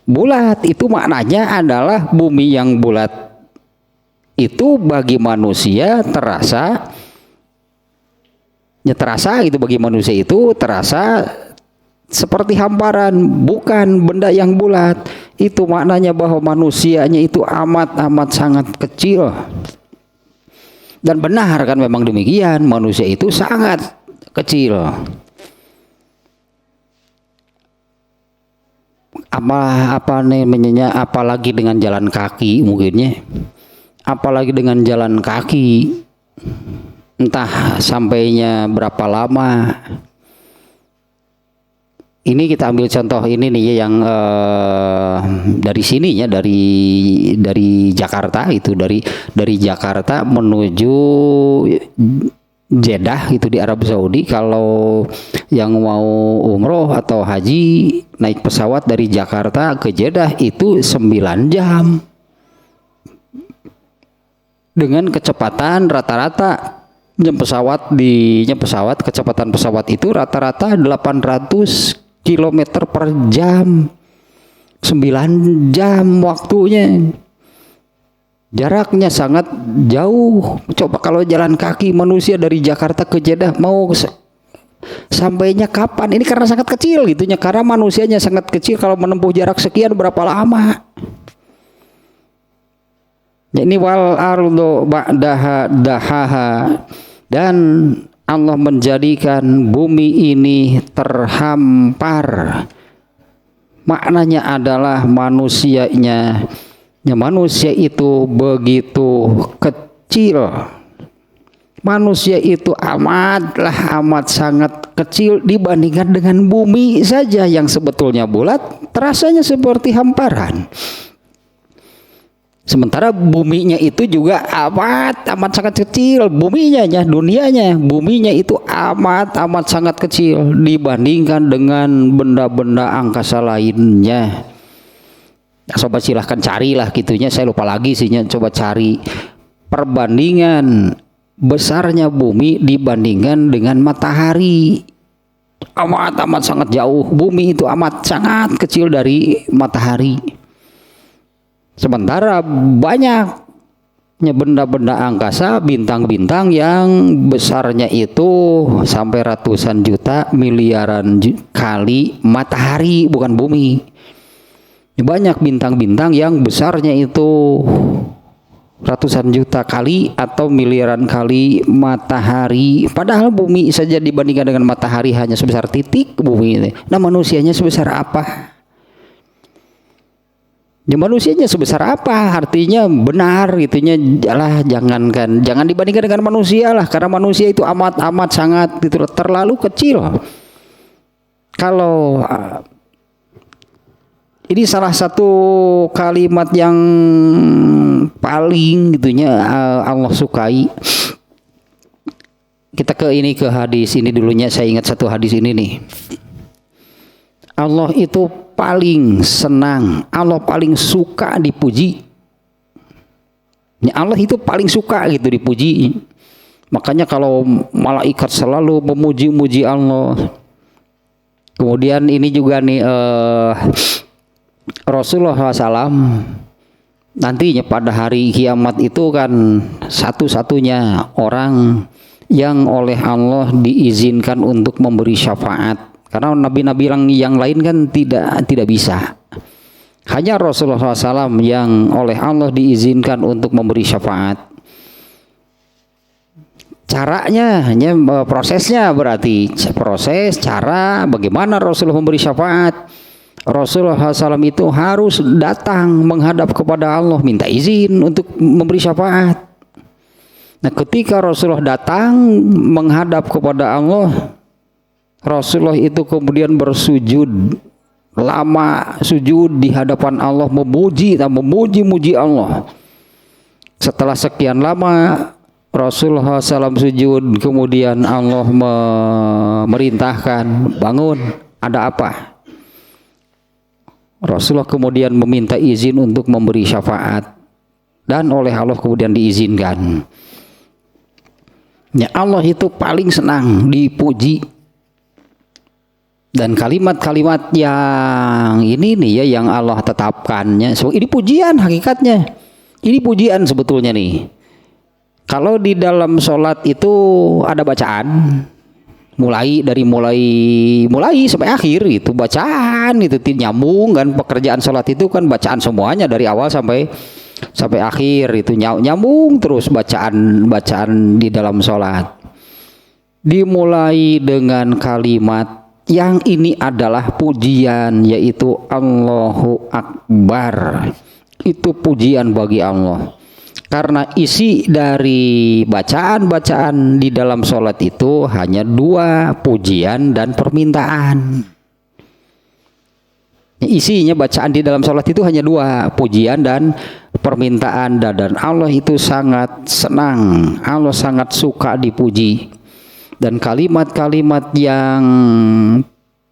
bulat. Itu maknanya adalah bumi yang bulat itu bagi manusia terasa gitu, bagi manusia itu terasa seperti hamparan, bukan benda yang bulat. Itu maknanya bahwa manusianya itu amat sangat kecil. Dan benar kan memang demikian, manusia itu sangat kecil. Apa namanya, apalagi dengan jalan kaki mungkinnya. Apalagi dengan jalan kaki, entah sampainya berapa lama. Ini kita ambil contoh ini nih yang dari sini ya, dari Jakarta itu, dari Jakarta menuju Jeddah itu di Arab Saudi. Kalau yang mau umroh atau haji naik pesawat dari Jakarta ke Jeddah itu 9 jam. Dengan kecepatan rata-rata kecepatan pesawat itu rata-rata 800 km per jam. 9 jam waktunya. Jaraknya sangat jauh. Coba kalau jalan kaki manusia dari Jakarta ke Jeddah mau Sampainya kapan? Ini karena sangat kecil gitunya, karena manusianya sangat kecil. Kalau menempuh jarak sekian berapa lama? Ini wal ardu ba'daha dahaha, dan Allah menjadikan bumi ini terhampar. Maknanya adalah manusia itu begitu kecil. Manusia itu amat sangat kecil dibandingkan dengan bumi saja yang sebetulnya bulat, terasanya seperti hamparan. Sementara buminya itu juga amat sangat kecil, buminya itu amat sangat kecil dibandingkan dengan benda-benda angkasa lainnya. Coba silahkan carilah gitunya, saya lupa lagi sih, coba cari perbandingan besarnya bumi dibandingkan dengan matahari. Amat sangat jauh, bumi itu amat sangat kecil dari matahari. Sementara banyaknya benda-benda angkasa, bintang-bintang yang besarnya itu sampai ratusan juta, miliaran kali matahari, bukan bumi. Banyak bintang-bintang yang besarnya itu ratusan juta kali atau miliaran kali matahari. Padahal bumi saja dibandingkan dengan matahari hanya sebesar titik bumi ini. Nah, manusianya sebesar apa? Ya, manusianya sebesar apa? Artinya benar gitunya, jangan dibandingkan dengan manusia lah, karena manusia itu amat sangat gitu, terlalu kecil. Kalau ini salah satu kalimat yang paling gitunya Allah sukai. Kita ke hadis ini dulunya. Saya ingat satu hadis ini nih. Allah itu paling senang, Allah paling suka dipuji. Allah itu paling suka gitu dipuji. Makanya kalau malaikat selalu memuji-muji Allah. Kemudian ini juga nih Rasulullah SAW nantinya pada hari kiamat itu kan satu-satunya orang yang oleh Allah diizinkan untuk memberi syafaat. Karena nabi-nabi yang lain kan tidak bisa. Hanya Rasulullah SAW yang oleh Allah diizinkan untuk memberi syafaat. Caranya hanya prosesnya, berarti proses cara bagaimana Rasulullah memberi syafaat. Rasulullah SAW itu harus datang menghadap kepada Allah, minta izin untuk memberi syafaat. Nah, ketika Rasulullah datang menghadap kepada Allah, Rasulullah itu kemudian bersujud, lama sujud di hadapan Allah, memuji Allah. Setelah sekian lama Rasulullah SAW sujud, kemudian Allah memerintahkan, bangun, ada apa? Rasulullah kemudian meminta izin untuk memberi syafaat, dan oleh Allah kemudian diizinkan. Ya, Allah itu paling senang dipuji. Dan kalimat-kalimat yang ini nih ya, yang Allah tetapkannya, ini pujian hakikatnya. Ini pujian sebetulnya nih. Kalau di dalam sholat itu ada bacaan, mulai sampai akhir itu bacaan, itu nyambung kan. Pekerjaan sholat itu kan bacaan semuanya dari awal sampai akhir, itu nyambung terus bacaan di dalam sholat. Dimulai dengan kalimat yang ini adalah pujian, yaitu Allahu Akbar. Itu pujian bagi Allah. Karena isi dari bacaan-bacaan di dalam sholat itu hanya dua, pujian dan permintaan. Isinya bacaan di dalam sholat itu hanya dua, pujian dan permintaan. Dan Allah itu sangat senang, Allah sangat suka dipuji. Dan kalimat-kalimat yang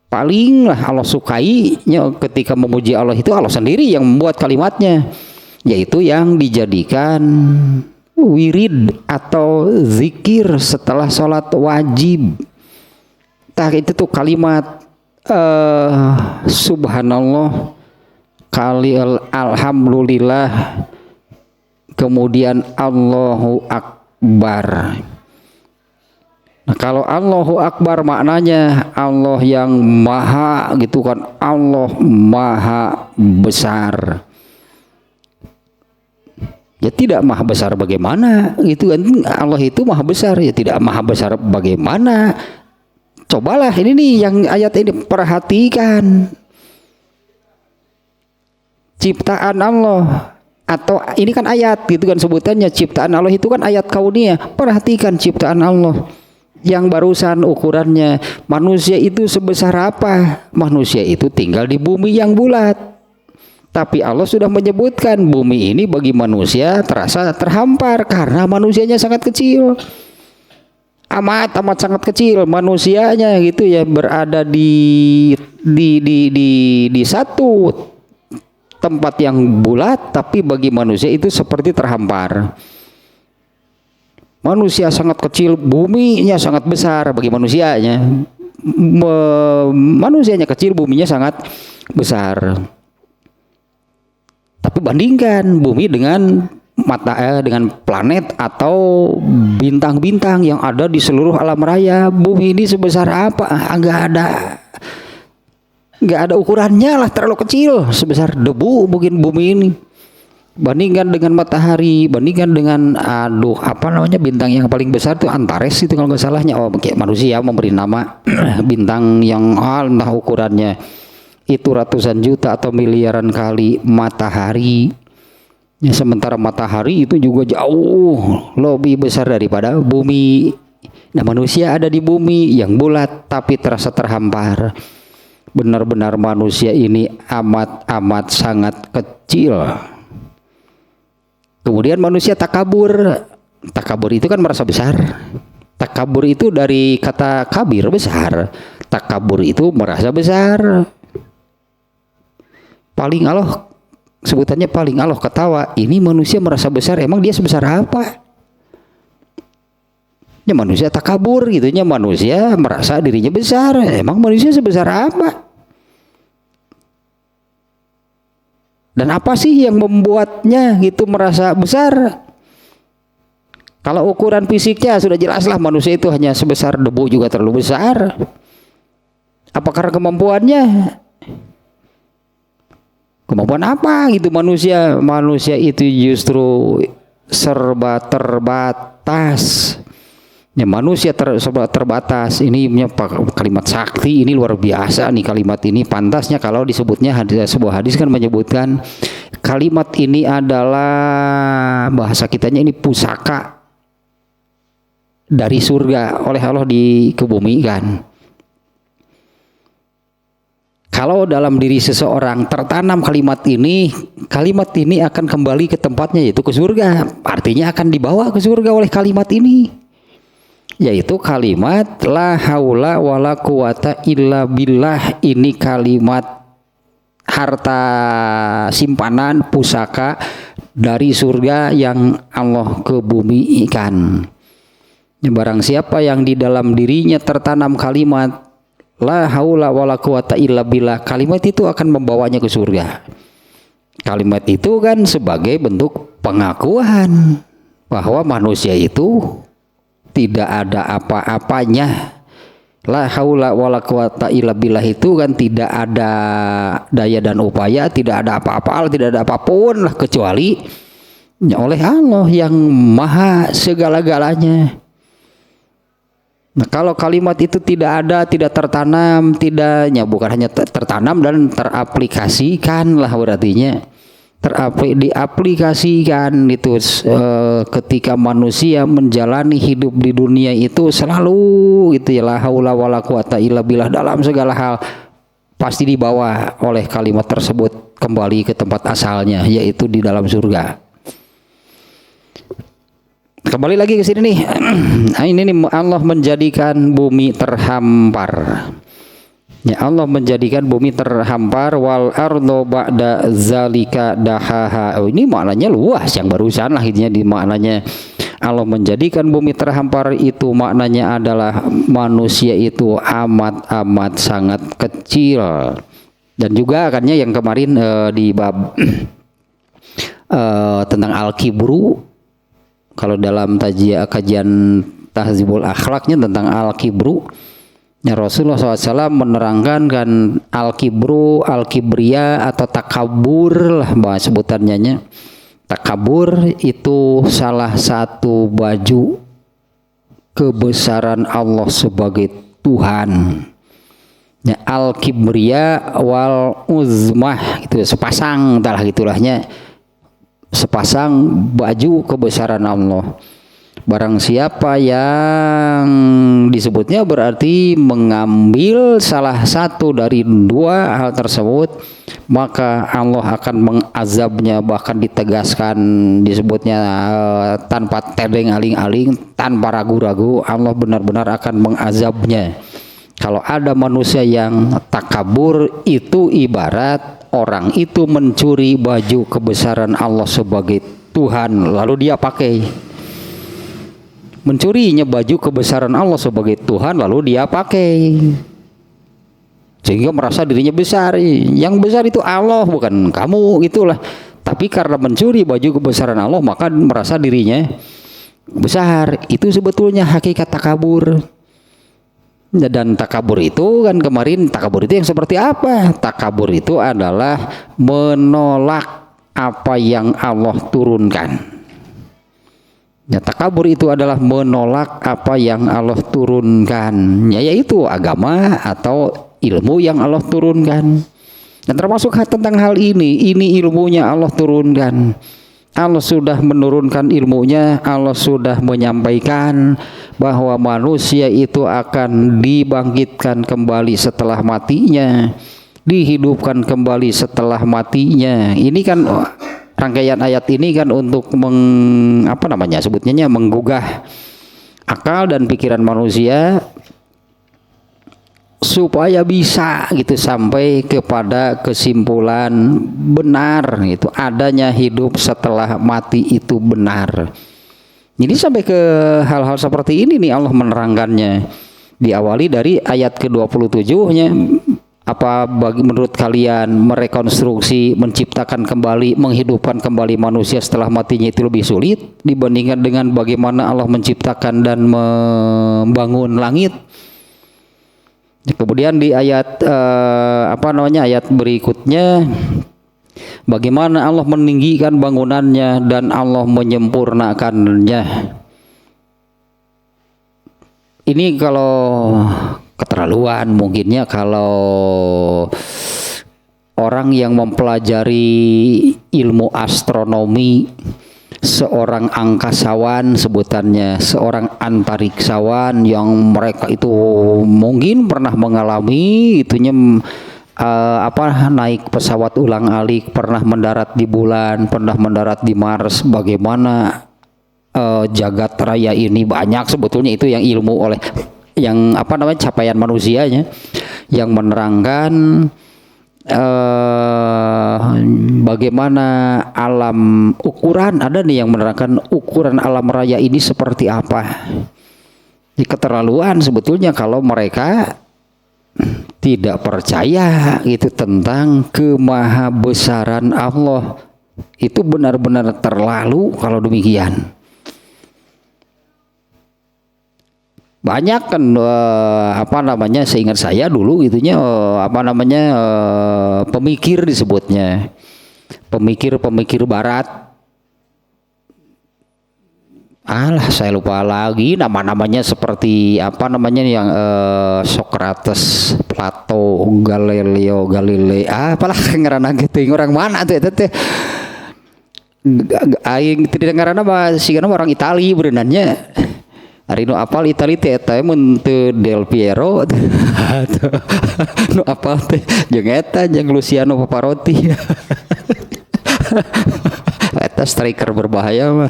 paling Allah sukai ketika memuji Allah itu Allah sendiri yang membuat kalimatnya, yaitu yang dijadikan wirid atau zikir setelah sholat wajib. Itu tuh kalimat subhanallah, alhamdulillah, kemudian Allahu Akbar. Nah, kalau Allahu Akbar maknanya Allah yang maha gitu kan, Allah maha besar. Ya tidak maha besar bagaimana gitu kan, Allah itu maha besar, ya tidak maha besar bagaimana. Cobalah ini nih yang ayat ini perhatikan. Ciptaan Allah, atau ini kan ayat gitu kan sebutannya, ciptaan Allah itu kan ayat kauniyah. Perhatikan ciptaan Allah yang barusan ukurannya, manusia itu sebesar apa? Manusia itu tinggal di bumi yang bulat, tapi Allah sudah menyebutkan bumi ini bagi manusia terasa terhampar karena manusianya sangat kecil, amat sangat kecil manusianya gitu ya, berada di satu tempat yang bulat, tapi bagi manusia itu seperti terhampar. Manusia sangat kecil, buminya sangat besar bagi manusianya. Manusianya kecil, buminya sangat besar. Tapi bandingkan bumi dengan dengan planet atau bintang-bintang yang ada di seluruh alam raya. Bumi ini sebesar apa? Nggak ada ukurannya lah, terlalu kecil, sebesar debu mungkin bumi ini. Bandingkan dengan matahari, bandingkan dengan bintang yang paling besar itu Antares itu kalau nggak salahnya. Kayak manusia memberi nama bintang yang entah ukurannya itu ratusan juta atau miliaran kali matahari. Ya, sementara matahari itu juga jauh lebih besar daripada bumi. Nah, manusia ada di bumi yang bulat tapi terasa terhampar. Benar-benar manusia ini amat sangat kecil. Kemudian manusia takabur. Takabur itu kan merasa besar. Takabur itu dari kata kabir, besar. Takabur itu merasa besar. Paling Allah, sebutannya paling Allah ketawa. Ini manusia merasa besar, emang dia sebesar apa? Ya manusia takabur gitu, manusia merasa dirinya besar. Emang manusia sebesar apa? Dan apa sih yang membuatnya gitu merasa besar? Kalau ukuran fisiknya sudah jelaslah manusia itu hanya sebesar debu juga terlalu besar. Apa karena kemampuannya? Kemampuan apa gitu manusia? Manusia itu justru serba terbatas. Ya, manusia terbatas. Ini kalimat sakti, ini luar biasa nih kalimat ini. Pantasnya kalau disebutnya sebuah hadis kan menyebutkan kalimat ini adalah, bahasa kitanya ini pusaka dari surga oleh Allah dikebumikan. Kalau dalam diri seseorang tertanam kalimat ini akan kembali ke tempatnya, yaitu ke surga. Artinya akan dibawa ke surga oleh kalimat ini, yaitu kalimat la haula wala quwata illa billah. Ini kalimat harta simpanan pusaka dari surga yang Allah kebumikan. Barang siapa yang di dalam dirinya tertanam kalimat la haula wala quwata illa billah, kalimat itu akan membawanya ke surga. Kalimat itu kan sebagai bentuk pengakuan bahwa manusia itu tidak ada apa-apanya. La haula wala quwata illa billah itu kan tidak ada daya dan upaya, tidak ada apa-apa, tidak ada apapun lah kecuali oleh Allah yang maha segala-galanya. Nah, kalau kalimat itu tidak ada, tidak tertanam, bukan hanya tertanam dan teraplikasikan lah artinya. Diaplikasikan itu ketika manusia menjalani hidup di dunia itu selalu itu ya la haula wala quwata illa billah, dalam segala hal pasti dibawa oleh kalimat tersebut kembali ke tempat asalnya, yaitu di dalam surga. Kembali lagi ke sini nih. Ini nih Allah menjadikan bumi terhampar. Ya, Allah menjadikan bumi terhampar, wal ardo ba'da zalika dahaha. Ini maknanya luas yang barusan lah, intinya di maknanya Allah menjadikan bumi terhampar itu maknanya adalah manusia itu amat sangat kecil. Dan juga akannya yang kemarin di bab tentang al-kibru, kalau dalam kajian Tahzibul Akhlaknya tentang al-kibru. Ya, Rasulullah SAW menerangkan kan al-kibru, al-kibria atau takabur lah bahasa sebutannya. Takabur itu salah satu baju kebesaran Allah sebagai Tuhan. Ya, al-kibria wal uzmah itu sepasang entahlah gitulahnya, sepasang baju kebesaran Allah. Barang siapa yang disebutnya berarti mengambil salah satu dari dua hal tersebut, maka Allah akan mengazabnya, bahkan ditegaskan disebutnya tanpa tedeng aling-aling, tanpa ragu-ragu, Allah benar-benar akan mengazabnya. Kalau ada manusia yang takabur, itu ibarat orang itu mencuri baju kebesaran Allah sebagai Tuhan lalu dia pakai. Mencurinya baju kebesaran Allah sebagai Tuhan lalu dia pakai, sehingga merasa dirinya besar. Yang besar itu Allah, bukan kamu, itulah. Tapi karena mencuri baju kebesaran Allah maka merasa dirinya besar. Itu sebetulnya hakikat takabur. Dan takabur itu kan kemarin, takabur itu yang seperti apa? Takabur itu adalah menolak apa yang Allah turunkan. Ya, takabur itu adalah menolak apa yang Allah turunkan, ya, yaitu agama atau ilmu yang Allah turunkan. Dan termasuk tentang hal ini ilmunya Allah turunkan. Allah sudah menurunkan ilmunya, Allah sudah menyampaikan bahwa manusia itu akan dibangkitkan kembali setelah matinya, dihidupkan kembali setelah matinya. Ini kan rangkaian ayat ini kan untuk sebutnya menggugah akal dan pikiran manusia supaya bisa gitu sampai kepada kesimpulan benar gitu, adanya hidup setelah mati itu benar. Jadi sampai ke hal-hal seperti ini nih Allah menerangkannya. Diawali dari ayat ke-27-nya, apa menurut kalian merekonstruksi, menciptakan kembali, menghidupkan kembali manusia setelah matinya itu lebih sulit dibandingkan dengan bagaimana Allah menciptakan dan membangun langit? Kemudian di ayat ayat berikutnya, bagaimana Allah meninggikan bangunannya dan Allah menyempurnakannya. Ini kalau keterlaluan mungkinnya kalau orang yang mempelajari ilmu astronomi, seorang angkasawan sebutannya, seorang antariksawan yang mereka itu mungkin pernah mengalami itunya naik pesawat ulang-alik, pernah mendarat di bulan, pernah mendarat di Mars, bagaimana jagat raya ini banyak sebetulnya itu yang ilmu oleh yang capaian manusianya yang menerangkan bagaimana alam ukuran, ada nih yang menerangkan ukuran alam raya ini seperti apa. Keterlaluan sebetulnya kalau mereka tidak percaya itu tentang kemahabesaran Allah. Itu benar-benar terlalu kalau demikian. Banyak kan seingat saya dulu itunya pemikir disebutnya, pemikir barat, saya lupa lagi namanya seperti yang Socrates, Plato, Galileo Galilei, apalah ngaranna gitu, orang mana tuh teh aing tidak ngaranna sigana orang Itali berenannya. Hari nu apal Itali teh eta mun teu Del Piero nu apal teh jeung eta jeung Luciano Pavarotti. Eta striker berbahaya mah.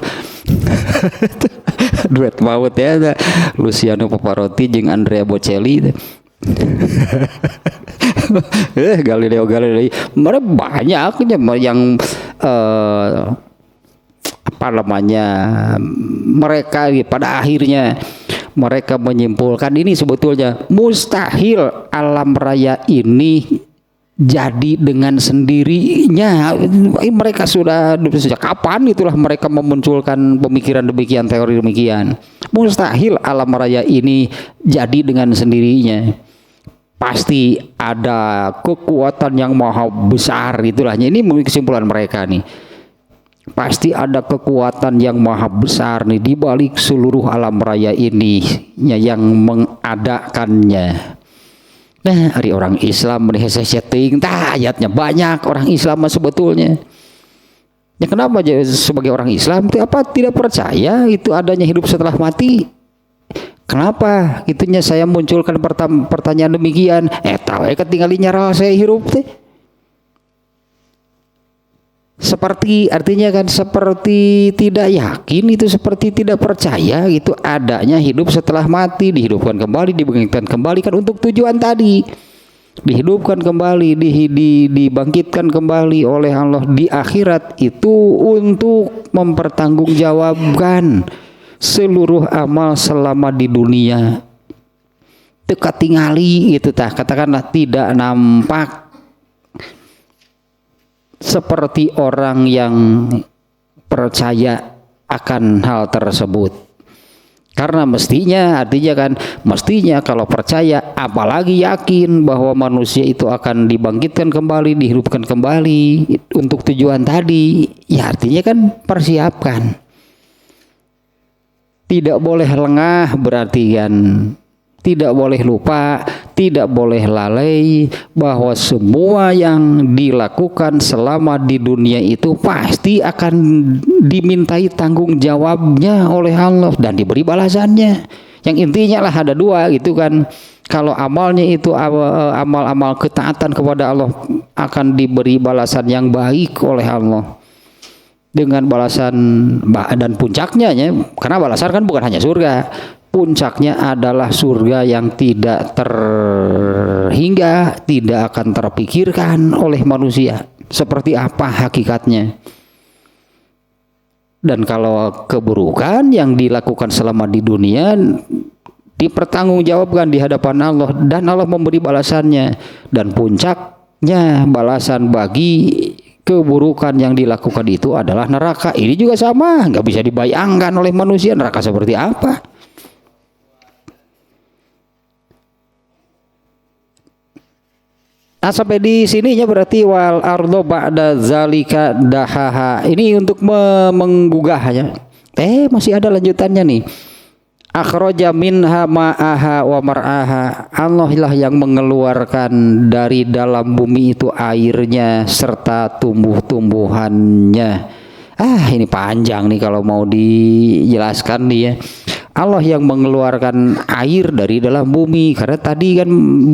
Duet maut ya Luciano Pavarotti jeung Andrea Bocelli. Galileo Galilei, mereka banyaknya yang mereka pada akhirnya mereka menyimpulkan ini sebetulnya mustahil alam raya ini jadi dengan sendirinya. Mereka sudah sejak kapan itulah mereka memunculkan pemikiran demikian, teori demikian. Mustahil alam raya ini jadi dengan sendirinya. Pasti ada kekuatan yang maha besar, itulah. Ini kesimpulan mereka nih. Pasti ada kekuatan yang maha besar nih di balik seluruh alam raya ini yang mengadakannya. Nah, hari orang Islam setting, ayatnya banyak orang Islam sebetulnya. Ya kenapa sebagai orang Islam itu apa tidak percaya itu adanya hidup setelah mati? Kenapa? Itunya saya munculkan pertanyaan demikian. Tahu ketinggalinya nyaral saya hirup teh. Seperti artinya kan seperti tidak yakin, itu seperti tidak percaya itu adanya hidup setelah mati, dihidupkan kembali, dibangkitkan kembali kan untuk tujuan tadi. Dihidupkan kembali, dibangkitkan kembali oleh Allah di akhirat itu untuk mempertanggungjawabkan seluruh amal selama di dunia. Teka tingali itu tah, katakanlah tidak nampak seperti orang yang percaya akan hal tersebut. Karena mestinya, artinya kan mestinya kalau percaya apalagi yakin bahwa manusia itu akan dibangkitkan kembali, dihidupkan kembali untuk tujuan tadi, ya artinya kan persiapkan. Tidak boleh lengah, berarti kan tidak boleh lupa, tidak boleh lalai bahwa semua yang dilakukan selama di dunia itu pasti akan dimintai tanggung jawabnya oleh Allah dan diberi balasannya. Yang intinya lah ada dua gitu kan. Kalau amalnya itu amal-amal ketaatan kepada Allah akan diberi balasan yang baik oleh Allah. Dengan balasan dan puncaknya ya, karena balasan kan bukan hanya surga. Puncaknya adalah surga yang tidak terhingga, tidak akan terpikirkan oleh manusia seperti apa hakikatnya. Dan kalau keburukan yang dilakukan selama di dunia dipertanggungjawabkan di hadapan Allah dan Allah memberi balasannya, dan puncaknya balasan bagi keburukan yang dilakukan itu adalah neraka. Ini juga sama, nggak bisa dibayangkan oleh manusia neraka seperti apa. Nah, sampai di sininya berarti wal ardo ba'da zalika dahaha. Ini untuk menggugahnya. Masih ada lanjutannya nih. Akhraja minha ma'aha wa mar'aha. Allah lah yang mengeluarkan dari dalam bumi itu airnya serta tumbuh-tumbuhannya. Ini panjang nih kalau mau dijelaskan nih ya. Allah yang mengeluarkan air dari dalam bumi, karena tadi kan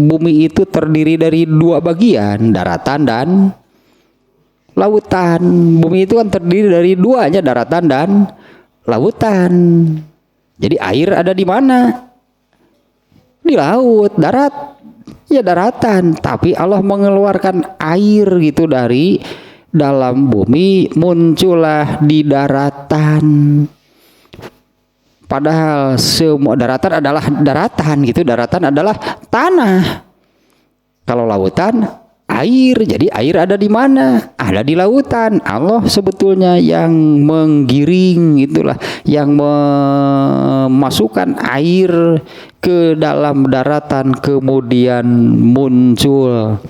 bumi itu terdiri dari dua bagian, daratan dan lautan. Bumi itu kan terdiri dari duanya, daratan dan lautan. Jadi air ada di mana? Di laut, darat, ya daratan. Tapi Allah mengeluarkan air gitu dari dalam bumi, muncullah di daratan. Padahal semua daratan adalah daratan gitu, daratan adalah tanah. Kalau lautan air, jadi air ada di mana? Ada di lautan. Allah sebetulnya yang menggiring itulah, yang memasukkan air ke dalam daratan kemudian muncul.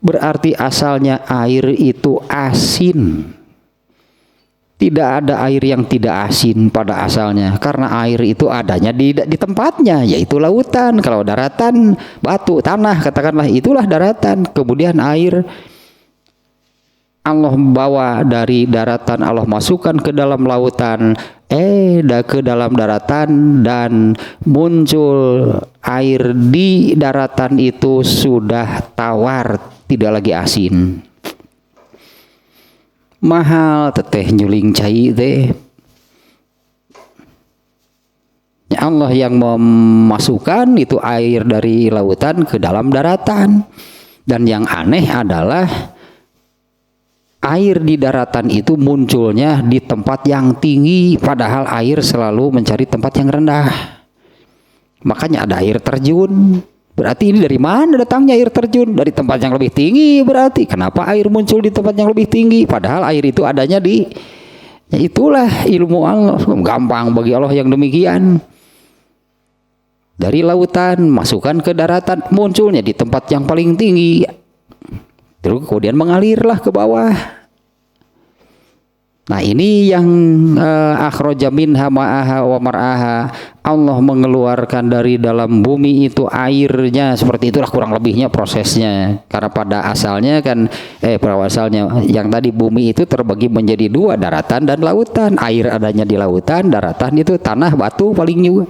Berarti asalnya air itu asin. Tidak ada air yang tidak asin pada asalnya, karena air itu adanya di tempatnya, yaitu lautan. Kalau daratan, batu, tanah, katakanlah itulah daratan. Kemudian air Allah bawa dari daratan, Allah masukkan ke dalam lautan, ke dalam daratan, dan muncul air di daratan itu sudah tawar, tidak lagi asin. Mahal teteh nyuling cai teh. Ya Allah yang memasukkan itu air dari lautan ke dalam daratan. Dan yang aneh adalah air di daratan itu munculnya di tempat yang tinggi, padahal air selalu mencari tempat yang rendah. Makanya ada air terjun, Berarti ini dari mana datangnya air terjun? Dari tempat yang lebih tinggi berarti. Kenapa air muncul di tempat yang lebih tinggi? Padahal air itu adanya di, ya itulah ilmu Allah. Gampang bagi Allah yang demikian. Dari lautan masukkan ke daratan, munculnya di tempat yang paling tinggi. Terus kemudian mengalirlah ke bawah. Nah ini yang akhraja minha ma'aha wa mar'aha. Allah mengeluarkan dari dalam bumi itu airnya, seperti itulah kurang lebihnya prosesnya. Karena pada asalnya kan pada asalnya yang tadi bumi itu terbagi menjadi dua, daratan dan lautan. Air adanya di lautan, daratan itu tanah batu paling juga.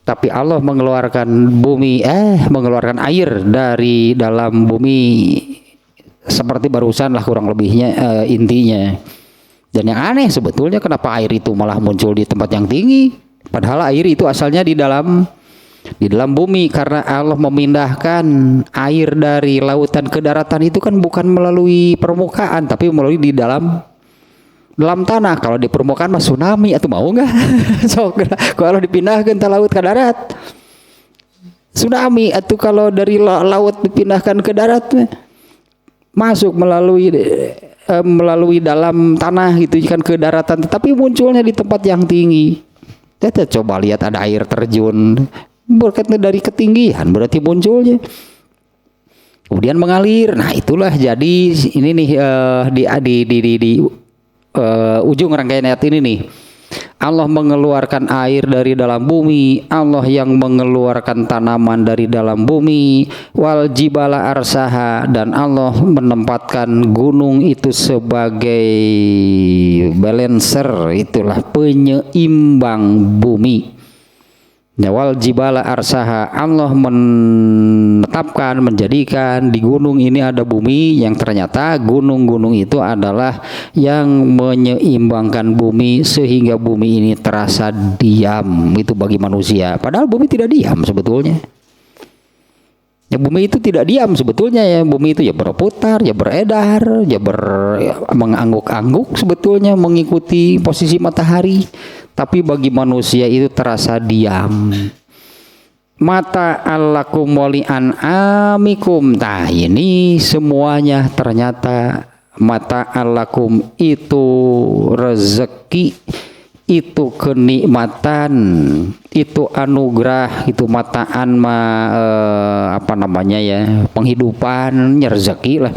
Tapi Allah mengeluarkan mengeluarkan air dari dalam bumi seperti barusan lah kurang lebihnya intinya. Dan yang aneh sebetulnya kenapa air itu malah muncul di tempat yang tinggi, padahal air itu asalnya di dalam bumi. Karena Allah memindahkan air dari lautan ke daratan itu kan bukan melalui permukaan, tapi melalui di dalam tanah. Kalau di permukaan mah tsunami atau mau nggak? So, kalau dipindahkan ke laut ke darat tsunami, atau kalau dari laut dipindahkan ke darat masuk melalui dalam tanah gitu kan ke daratan, tetapi munculnya di tempat yang tinggi. Kita coba lihat ada air terjun berkaitan dari ketinggian berarti munculnya kemudian mengalir. Nah itulah jadi ini nih di ujung rangkaian ayat ini nih, Allah mengeluarkan air dari dalam bumi, Allah yang mengeluarkan tanaman dari dalam bumi, wal jibala arsaha, dan Allah menempatkan gunung itu sebagai balancer, itulah penyeimbang bumi. Wal jibala arsaha, Allah menetapkan, menjadikan di gunung ini ada bumi, yang ternyata gunung-gunung itu adalah yang menyeimbangkan bumi sehingga bumi ini terasa diam itu bagi manusia. Padahal bumi tidak diam sebetulnya. Ya bumi itu tidak diam sebetulnya ya. Bumi itu ya berputar, ya beredar, ya mengangguk-angguk sebetulnya mengikuti posisi matahari. Tapi bagi manusia itu terasa diam. Mata allakum wali an'amikum. Nah ini semuanya ternyata mata allakum itu rezeki, itu kenikmatan, itu anugerah, itu mataan penghidupan, rezeki lah.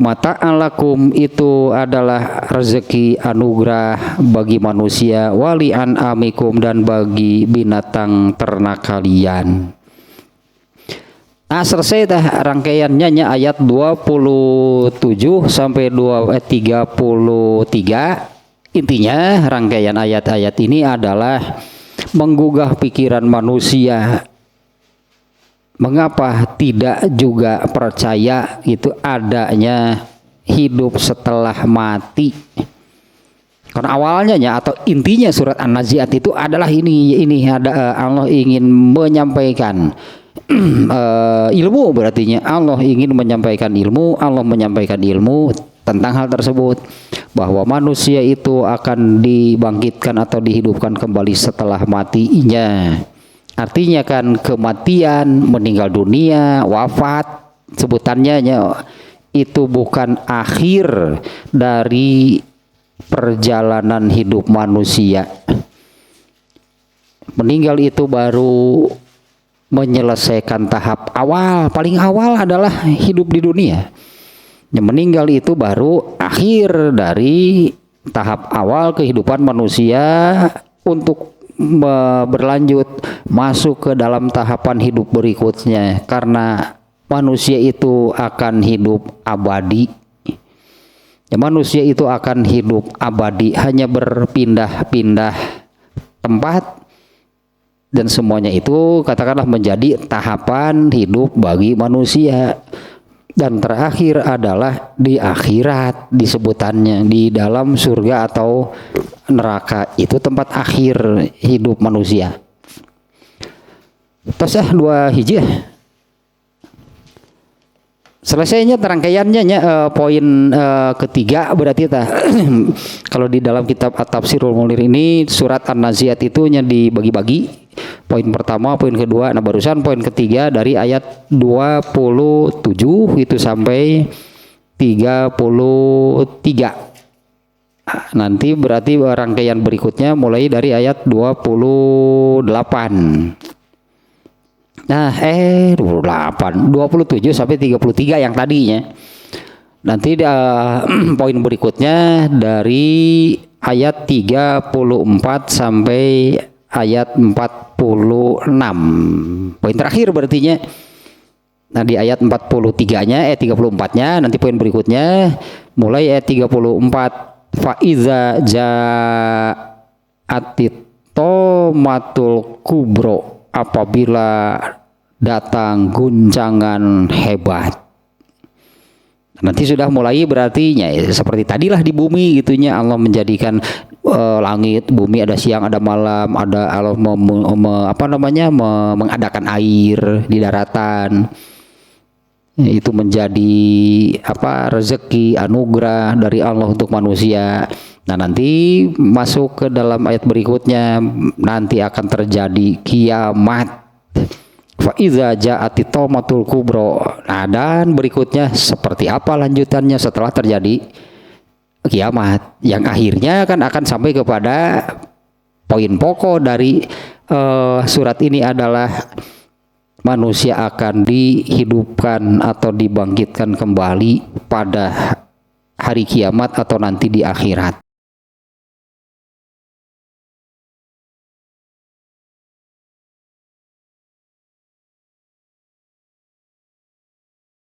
Mata alakum itu adalah rezeki anugerah bagi manusia, wali an'amikum, dan bagi binatang ternak kalian. Nah selesai dah rangkaiannya ayat 27 sampai 33. Intinya rangkaian ayat-ayat ini adalah menggugah pikiran manusia. Mengapa tidak juga percaya itu adanya hidup setelah mati? Karena awalnya atau intinya surat An-Nazi'at itu adalah ini ada Allah ingin menyampaikan ilmu, berarti Allah ingin menyampaikan ilmu, Allah menyampaikan ilmu tentang hal tersebut, bahwa manusia itu akan dibangkitkan atau dihidupkan kembali setelah matinya. Artinya kan kematian, meninggal dunia, wafat, sebutannya itu bukan akhir dari perjalanan hidup manusia. Meninggal itu baru menyelesaikan tahap awal, paling awal adalah hidup di dunia. Yang meninggal itu baru akhir dari tahap awal kehidupan manusia untuk berlanjut masuk ke dalam tahapan hidup berikutnya, karena manusia itu akan hidup abadi. Ya, manusia itu akan hidup abadi, hanya berpindah-pindah tempat, dan semuanya itu katakanlah menjadi tahapan hidup bagi manusia. Dan terakhir adalah di akhirat, disebutannya di dalam surga atau neraka, itu tempat akhir hidup manusia. Terus 2 hiji selesainya rangkaiannya poin ketiga berarti kalau di dalam kitab At-Tafsirul Munir ini surat An-Nazi'at itu dibagi-bagi Poin pertama, poin kedua. Nah, barusan poin ketiga dari ayat 27 itu sampai 33. Nanti berarti rangkaian berikutnya mulai dari ayat 28. Nah, 27 sampai 33 yang tadinya. Nanti poin berikutnya dari ayat 34 sampai ayat 46. Poin terakhir berartinya. Nah, di ayat 43-nya 34-nya nanti poin berikutnya mulai ayat 34. Faiza ja'atit tomatul kubro, apabila datang guncangan hebat. Nanti sudah mulai berarti seperti tadilah di bumi gitunya, Allah menjadikan langit, bumi ada siang, ada malam, ada Allah mengadakan air di daratan. Itu menjadi rezeki anugerah dari Allah untuk manusia. Nah, nanti masuk ke dalam ayat berikutnya, nanti akan terjadi kiamat. Fa iza ja'ati taumatul kubro. Nah, dan berikutnya seperti apa lanjutannya setelah terjadi kiamat, yang akhirnya kan akan sampai kepada poin pokok dari surat ini adalah manusia akan dihidupkan atau dibangkitkan kembali pada hari kiamat atau nanti di akhirat.